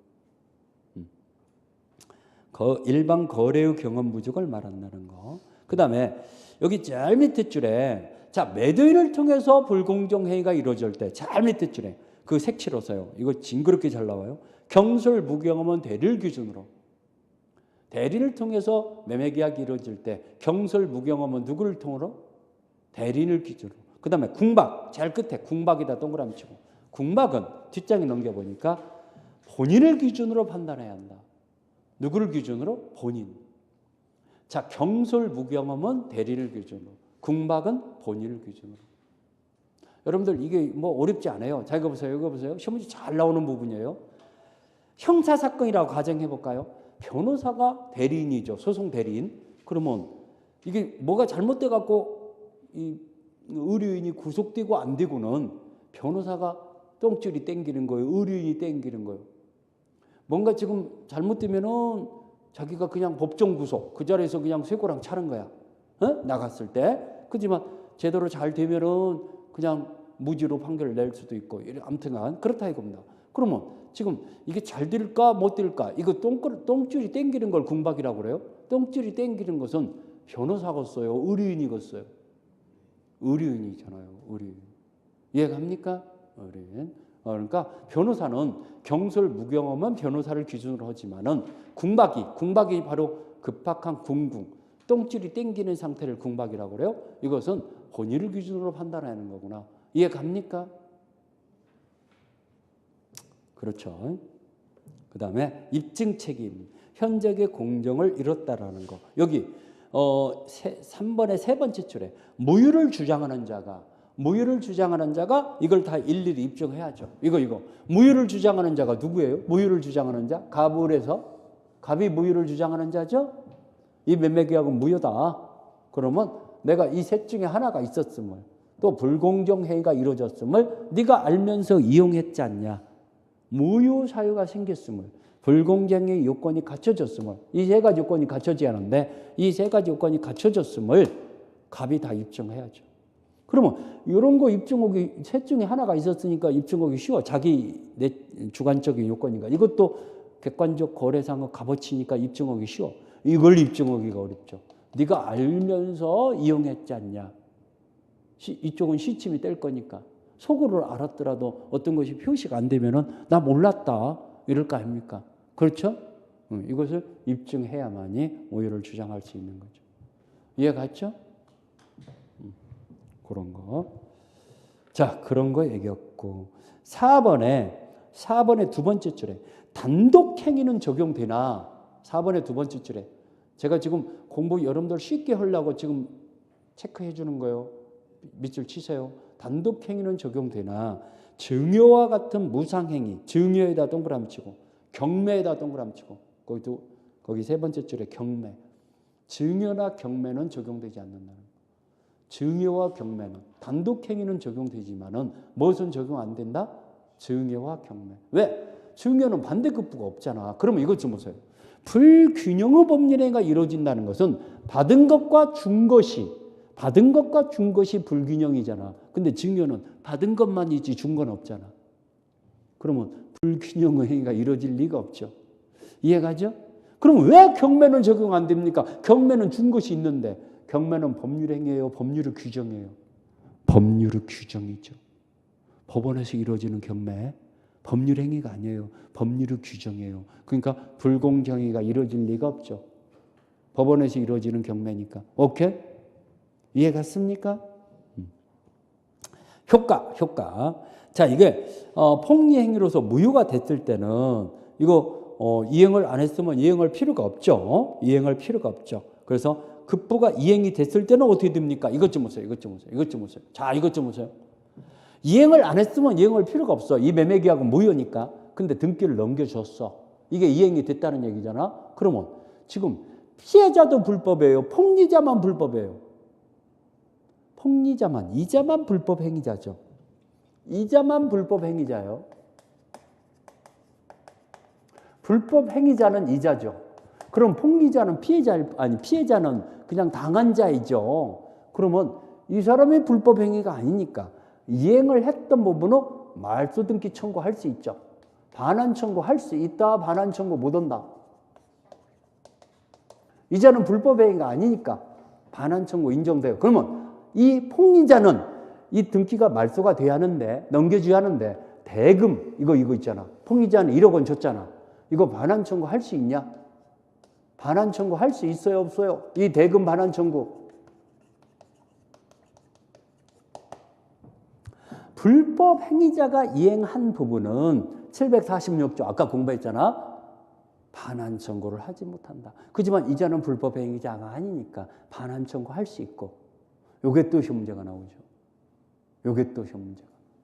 일반 거래의 경험 부족을 말한다는 거. 그 다음에 여기 제일 밑에 줄에 자 매도인을 통해서 불공정행위가 이루어질 때 제일 밑에 줄에 그 색칠로 써요. 이거 징그럽게 잘 나와요. 경솔, 무경험은 대리를 기준으로. 대리를 통해서 매매계약이 이루어질 때 경솔, 무경험은 누구를 통으로? 대리인을 기준으로. 그 다음에 궁박, 제일 끝에 궁박이다 동그라미 치고. 궁박은 뒷장에 넘겨보니까 본인을 기준으로 판단해야 한다. 누구를 기준으로? 본인. 자, 경솔, 무경험은 대리를 기준으로. 궁박은 본인을 기준으로. 여러분들 이게 뭐 어렵지 않아요. 자, 이거 보세요. 시험 문제 잘 나오는 부분이에요. 형사사건이라고 가정해볼까요? 변호사가 대리인이죠. 소송 대리인. 그러면 이게 뭐가 잘못돼갖고 이 의뢰인이 구속되고 안 되고는 변호사가 똥줄이 땡기는 거예요. 의뢰인이 땡기는 거예요. 뭔가 지금 잘못되면은 자기가 그냥 법정 구속 그 자리에서 그냥 쇠고랑 차는 거야. 나갔을 때. 그렇지만 제대로 잘 되면은 그냥 무죄로 판결을 낼 수도 있고. 아무튼간 그렇다 이겁니다. 그러면 지금 이게 잘 될까 못 될까? 이거 똥줄이 땡기는 걸 궁박이라고 그래요. 똥줄이 땡기는 것은 변호사겠어요, 의뢰인이겠어요. 의뢰인이잖아요. 의뢰인. 이해갑니까? 의뢰인. 그러니까 변호사는 경솔, 무경험은 변호사를 기준으로 하지만은 궁박이 바로 급박한 궁궁, 똥줄이 땡기는 상태를 궁박이라고 그래요. 이것은 본인을 기준으로 판단하는 거구나. 이해갑니까? 그렇죠. 그 다음에 입증 책임, 현적의 공정을 이뤘다라는 거. 여기 3번의 세 번째 줄에 무효를 주장하는 자가 이걸 다 일일이 입증해야죠. 이거 무효를 주장하는 자가 누구예요? 무효를 주장하는 자 갑을에서 갑이 무효를 주장하는 자죠. 이 매매계약은 무효다. 그러면 내가 이 셋 중에 하나가 있었음을 또 불공정행위가 이루어졌음을 네가 알면서 이용했지 않냐. 무효 사유가 생겼음을 불공정행위 요건이 갖춰졌음을 이 세 가지 요건이 갖춰지지 않은데 이 세 가지 요건이 갖춰졌음을 갑이 다 입증해야죠. 그러면 이런 거 입증하기 셋 중에 하나가 있었으니까 입증하기 쉬워. 자기 내 주관적인 요건이니까. 이것도 객관적 거래상의 값어치니까 입증하기 쉬워. 이걸 입증하기가 어렵죠. 네가 알면서 이용했지 않냐. 이쪽은 시침이 뗄 거니까. 속으로 알았더라도 어떤 것이 표시가 안 되면은 나 몰랐다 이럴까 합니까? 그렇죠? 이것을 입증해야만이 오해를 주장할 수 있는 거죠. 이해 갔죠? 그런 거. 자, 그런 거 얘기했고 4번의 두 번째 줄에 단독 행위는 적용되나? 4번의 두 번째 줄에 제가 지금 공부 여러분들 쉽게 하려고 지금 체크해 주는 거예요. 밑줄 치세요. 단독 행위는 적용되나? 증여와 같은 무상행위, 증여에다 동그라미 치고 경매에다 동그라미 치고 거기도 거기 세 번째 줄에 경매. 증여나 경매는 적용되지 않는다는 거예요. 증여와 경매는 단독행위는 적용되지만은 무엇은 적용 안 된다? 증여와 경매. 왜? 증여는 반대급부가 없잖아. 그러면 이것 좀 보세요. 불균형의 법률행위가 이루어진다는 것은 받은 것과 준 것이 불균형이잖아. 근데 증여는 받은 것만이지 준 건 없잖아. 그러면 불균형의 행위가 이루어질 리가 없죠. 이해가죠? 그럼 왜 경매는 적용 안 됩니까? 경매는 준 것이 있는데. 경매는 법률행위예요, 법률의 규정이에요? 법률의 규정이죠. 법원에서 이루어지는 경매 법률행위가 아니에요. 법률의 규정이에요. 그러니까 불공정행위가 이루어질 리가 없죠. 법원에서 이루어지는 경매니까. 오케이? 이해 갔습니까? 효과. 자, 이게 폭리행위로서 무효가 됐을 때는 이거 이행을 안 했으면 이행할 필요가 없죠. 이행할 필요가 없죠. 그래서 급부가 이행이 됐을 때는 어떻게 됩니까? 이것 좀 보세요. 자, 이것 좀 보세요. 이행을 안 했으면 이행할 필요가 없어. 이 매매계약은 무효니까. 근데 등기를 넘겨줬어. 이게 이행이 됐다는 얘기잖아. 그러면 지금 피해자도 불법이에요. 폭리자만 불법이에요. 이자만 불법 행위자죠. 이자만 불법 행위자예요. 불법 행위자는 이자죠. 그럼 폭리자는 피해자는 그냥 당한 자이죠. 그러면 이 사람이 불법 행위가 아니니까 이행을 했던 부분은 말소 등기 청구할 수 있죠. 반환 청구할 수 있다. 반환 청구 못 한다. 이자는 불법 행위가 아니니까 반환 청구 인정돼요. 그러면 이 폭리자는 이 등기가 말소가 돼야 하는데 넘겨줘야 하는데 대금 이거 있잖아. 폭리자는 1억 원 줬잖아. 이거 반환 청구 할 수 있냐? 반환 청구 할 수 있어요, 없어요? 이 대금 반환 청구. 불법 행위자가 이행한 부분은 746조 아까 공부했잖아. 반환 청구를 하지 못한다. 그렇지만 이자는 불법 행위자가 아니니까 반환 청구할 수 있고. 요게 또 시험 문제가 나오죠.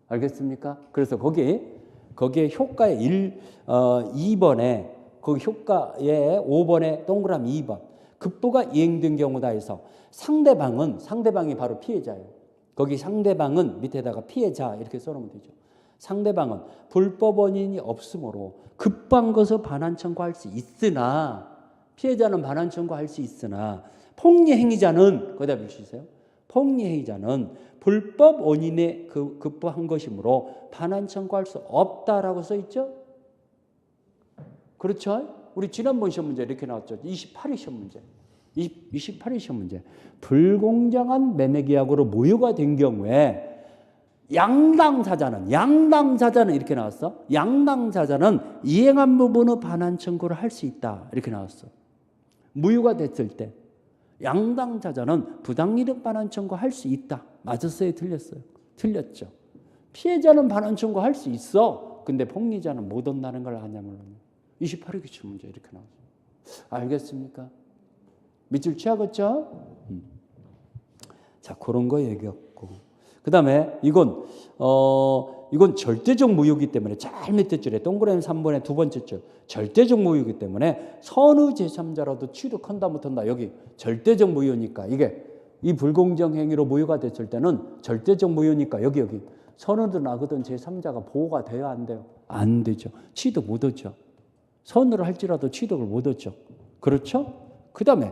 알겠습니까? 그래서 거기에 효과의 2번에 거기 효과의 5번에 동그라미 2번 급부가 이행된 경우다 해서 상대방이 바로 피해자예요. 거기 상대방은 밑에다가 피해자 이렇게 써놓으면 되죠. 상대방은 불법 원인이 없으므로 급부한 것을 반환 청구할 수 있으나 피해자는 반환 청구할 수 있으나 폭리행위자는 거기다 붙이세요. 폭리행위자는 불법 원인에 급부한 것이므로 반환 청구할 수 없다라고 써 있죠. 그렇죠? 우리 지난번 시험 문제 이렇게 나왔죠. 28위 시험 문제. 28위 시험 문제. 불공정한 매매계약으로 무효가 된 경우에 양당사자는 이렇게 나왔어. 양당사자는 이행한 부분의 반환 청구를 할 수 있다. 이렇게 나왔어. 무효가 됐을 때 양당사자는 부당이득 반환 청구할 수 있다. 맞았어요? 틀렸어요? 틀렸죠. 피해자는 반환 청구할 수 있어. 근데 폭리자는 못 한다는 걸 아냐면 28회 기출 문제 이렇게 나왔어요. 알겠습니까? 밑줄 치하겠죠? 자, 그런 거 얘기했고. 그 다음에 이건 절대적 무효이기 때문에 제일 밑에 줄에 동그라미 3번의 두 번째 줄 절대적 무효이기 때문에 선의 제3자라도 취득한다 못한다. 여기 절대적 무효니까 이게 이 불공정 행위로 무효가 됐을 때는 절대적 무효니까 여기 선의든 악의든 제3자가 보호가 돼야 안 돼요? 안 되죠. 취득 못 하죠. 선의를 할지라도 취득을 못 하죠. 그렇죠? 그 다음에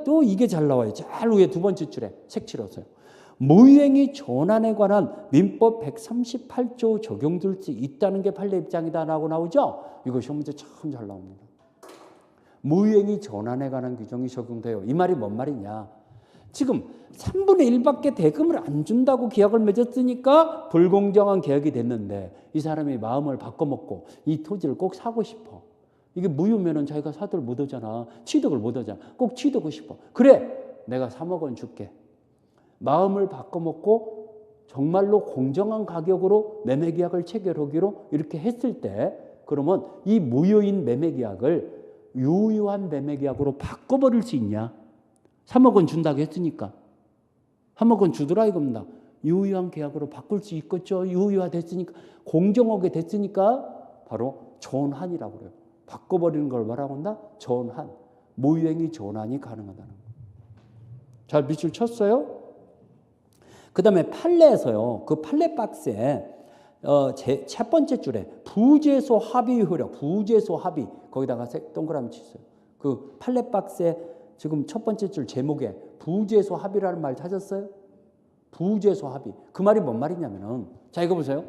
또 이게 잘 나와요. 잘 위에 두 번째 줄에 색칠하세요. 무효행위 전환에 관한 민법 138조 적용될 수 있다는 게 판례 입장이다라고 나오죠. 이거 시험 문제 참 잘 나옵니다. 무효행위 전환에 관한 규정이 적용돼요. 이 말이 뭔 말이냐? 지금 3분의 1밖에 대금을 안 준다고 계약을 맺었으니까 불공정한 계약이 됐는데 이 사람이 마음을 바꿔먹고 이 토지를 꼭 사고 싶어. 이게 무효면은 자기가 사도를 못 하잖아. 취득을 못 하잖아. 꼭 취득하고 싶어. 그래, 내가 3억 원 줄게. 마음을 바꿔먹고 정말로 공정한 가격으로 매매계약을 체결하기로 이렇게 했을 때 그러면 이 무효인 매매계약을 유효한 매매계약으로 바꿔버릴 수 있냐? 3억 원 준다고 했으니까 3억 원 주더라 이겁니다. 유효한 계약으로 바꿀 수 있겠죠. 유효화됐으니까 공정하게 됐으니까 바로 전환이라고 그래요. 바꿔버리는 걸 뭐라고 한다? 전환. 무효행위 전환이 가능하다는 거. 잘 밑줄 쳤어요? 그 다음에 판례에서요. 그 판례 박스에 첫 번째 줄에 부재소 합의 효력, 부재소 합의 거기다가 동그라미 치세요. 그 판례 박스에 지금 첫 번째 줄 제목에 부재소 합의라는 말 찾았어요? 부재소 합의. 그 말이 뭔 말이냐면은 자 이거 보세요.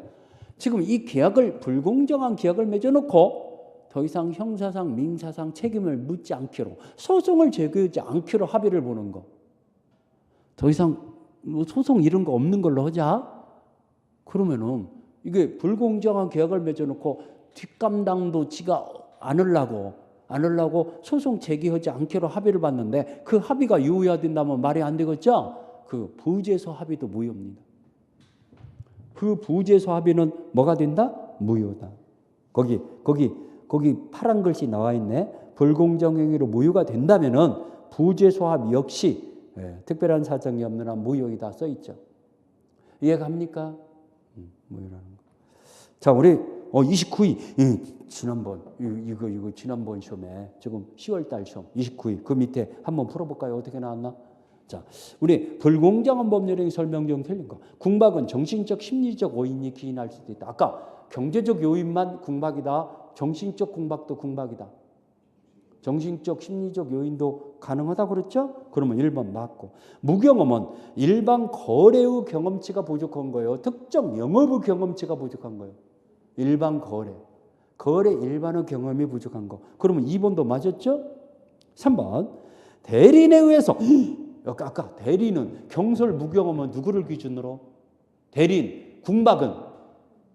지금 이 계약을 불공정한 계약을 맺어놓고 더 이상 형사상 민사상 책임을 묻지 않기로 소송을 제기하지 않기로 합의를 보는 거. 더 이상 소송 이런 거 없는 걸로 하자. 그러면은 이게 불공정한 계약을 맺어놓고 뒷감당도 지가 안 하려고 소송 제기하지 않기로 합의를 봤는데 그 합의가 유효화된다면 말이 안 되겠죠? 그 부재소 합의도 무효입니다. 그 부재소 합의는 뭐가 된다? 무효다. 거기 파란 글씨 나와 있네. 불공정 행위로 무효가 된다면은 부재소 합의 역시 특별한 사정이 없는 한 무효이다 써 있죠. 이해갑니까? 무효라는 거. 자, 우리 29위 지난번 이거 지난번 시험에 지금 10월 달 시험 29위 그 밑에 한번 풀어볼까요? 어떻게 나왔나? 자, 우리 불공정한 법률행위 설명 중 틀린 거. 궁박은 정신적, 심리적 원인이 기인할 수도 있다. 아까 경제적 요인만 궁박이다. 정신적 궁박도 궁박이다. 정신적, 심리적 요인도 가능하다 그랬죠? 그러면 1번 맞고. 무경험은 일반 거래의 경험치가 부족한 거예요. 특정 영업의 경험치가 부족한 거예요. 일반 거래 일반의 경험이 부족한 거. 그러면 2번도 맞았죠? 3번 대리인에 의해서 아까 대리는 경솔 무경험은 누구를 기준으로? 대리인, 궁박은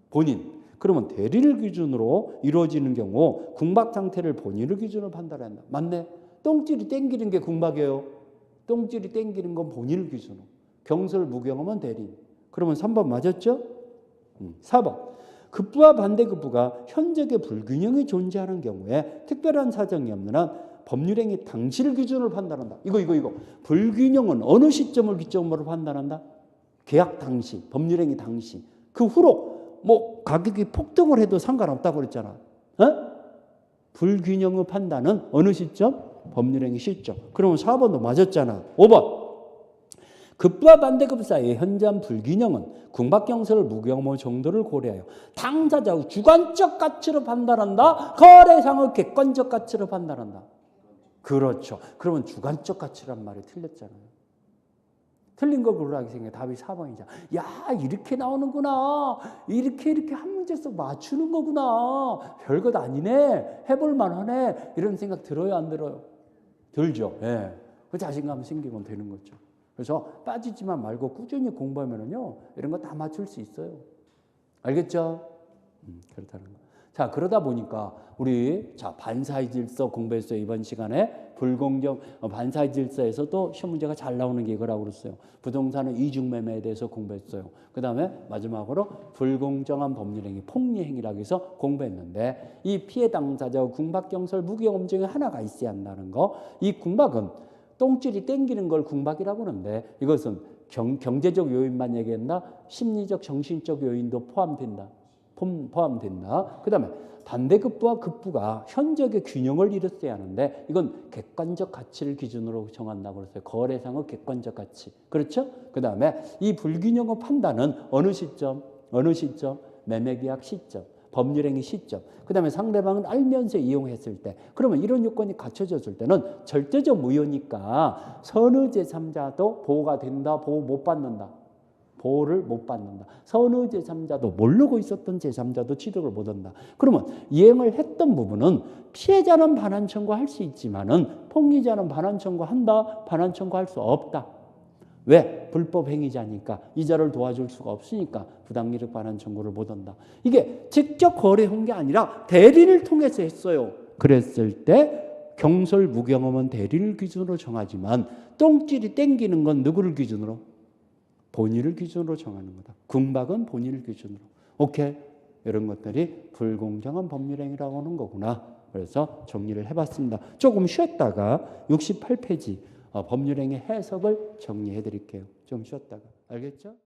본인. 그러면 대리를 기준으로 이루어지는 경우 궁박 상태를 본인을 기준으로 판단한다. 맞네? 똥줄이 땡기는 게 궁박이에요. 똥줄이 땡기는 건 본인을 기준으로. 경솔 무경험은 대리인. 그러면 3번 맞았죠? 4번. 급부와 반대급부가 현저하게 불균형이 존재하는 경우에 특별한 사정이 없는 한 법률행위 당시를 기준으로 판단한다. 이거. 불균형은 어느 시점을 기점으로 판단한다? 계약 당시, 법률행위 당시. 그 후로 뭐 가격이 폭등을 해도 상관없다고 그랬잖아. 불균형의 판단은 어느 시점? 법률행위 시점. 그러면 4번도 맞았잖아. 5번. 급부와 반대급 사이의 현저한 불균형은 궁박경솔 무경험 정도를 고려하여 당사자의 주관적 가치로 판단한다. 거래상의 객관적 가치로 판단한다. 그렇죠. 그러면 주관적 가치란 말이 틀렸잖아요. 틀린 거 고르라고 생각해. 답이 4번이잖아. 야, 이렇게 나오는구나. 이렇게 한 문제 씩 맞추는 거구나. 별것 아니네. 해볼 만하네. 이런 생각 들어요, 안 들어요? 들죠. 예. 그 자신감 생기면 되는 거죠. 그래서 빠지지만 말고 꾸준히 공부하면은요, 이런 거 다 맞출 수 있어요. 알겠죠? 그렇다는 거. 자, 그러다 보니까 우리 반사의 질서 공부했어요. 이번 시간에 불공정 반사의 질서에서도 시험 문제가 잘 나오는 게 이거라고 그랬어요. 부동산의 이중매매에 대해서 공부했어요. 그 다음에 마지막으로 불공정한 법률행위, 폭리행위라고 해서 공부했는데 이 피해 당사자와 궁박경솔 무경험 중에 하나가 있어야 한다는 거. 이 궁박은 똥줄이 땡기는 걸 궁박이라고 하는데 이것은 경제적 요인만 얘기했나? 심리적, 정신적 요인도 포함된다. 그 다음에 반대급부와 급부가 현저하게 균형을 이뤘어야 하는데 이건 객관적 가치를 기준으로 정한다고 그랬어요. 거래상의 객관적 가치. 그렇죠? 그 다음에 이 불균형의 판단은 어느 시점? 매매계약 시점. 법률행위 시점. 그 다음에 상대방은 알면서 이용했을 때. 그러면 이런 요건이 갖춰졌을 때는 절대적 무효니까 선의 제3자도 보호가 된다. 보호 못 받는다. 보호를 못 받는다. 선의 제3자도 모르고 있었던 제3자도 취득을 못 한다. 그러면 이행을 했던 부분은 피해자는 반환 청구할 수 있지만은 폭리자는 반환 청구한다. 반환 청구할 수 없다. 왜? 불법 행위자니까 이자를 도와줄 수가 없으니까 부당이득 반환 청구를 못 한다. 이게 직접 거래한 게 아니라 대리를 통해서 했어요. 그랬을 때 경솔 무경험은 대리를 기준으로 정하지만 똥줄이 땡기는 건 누구를 기준으로? 본인을 기준으로 정하는 거다. 궁박은 본인을 기준으로. 오케이? 이런 것들이 불공정한 법률행위라고 하는 거구나. 그래서 정리를 해봤습니다. 조금 쉬었다가 68페이지 법률행위 해석을 정리해 드릴게요. 좀 쉬었다가. 알겠죠?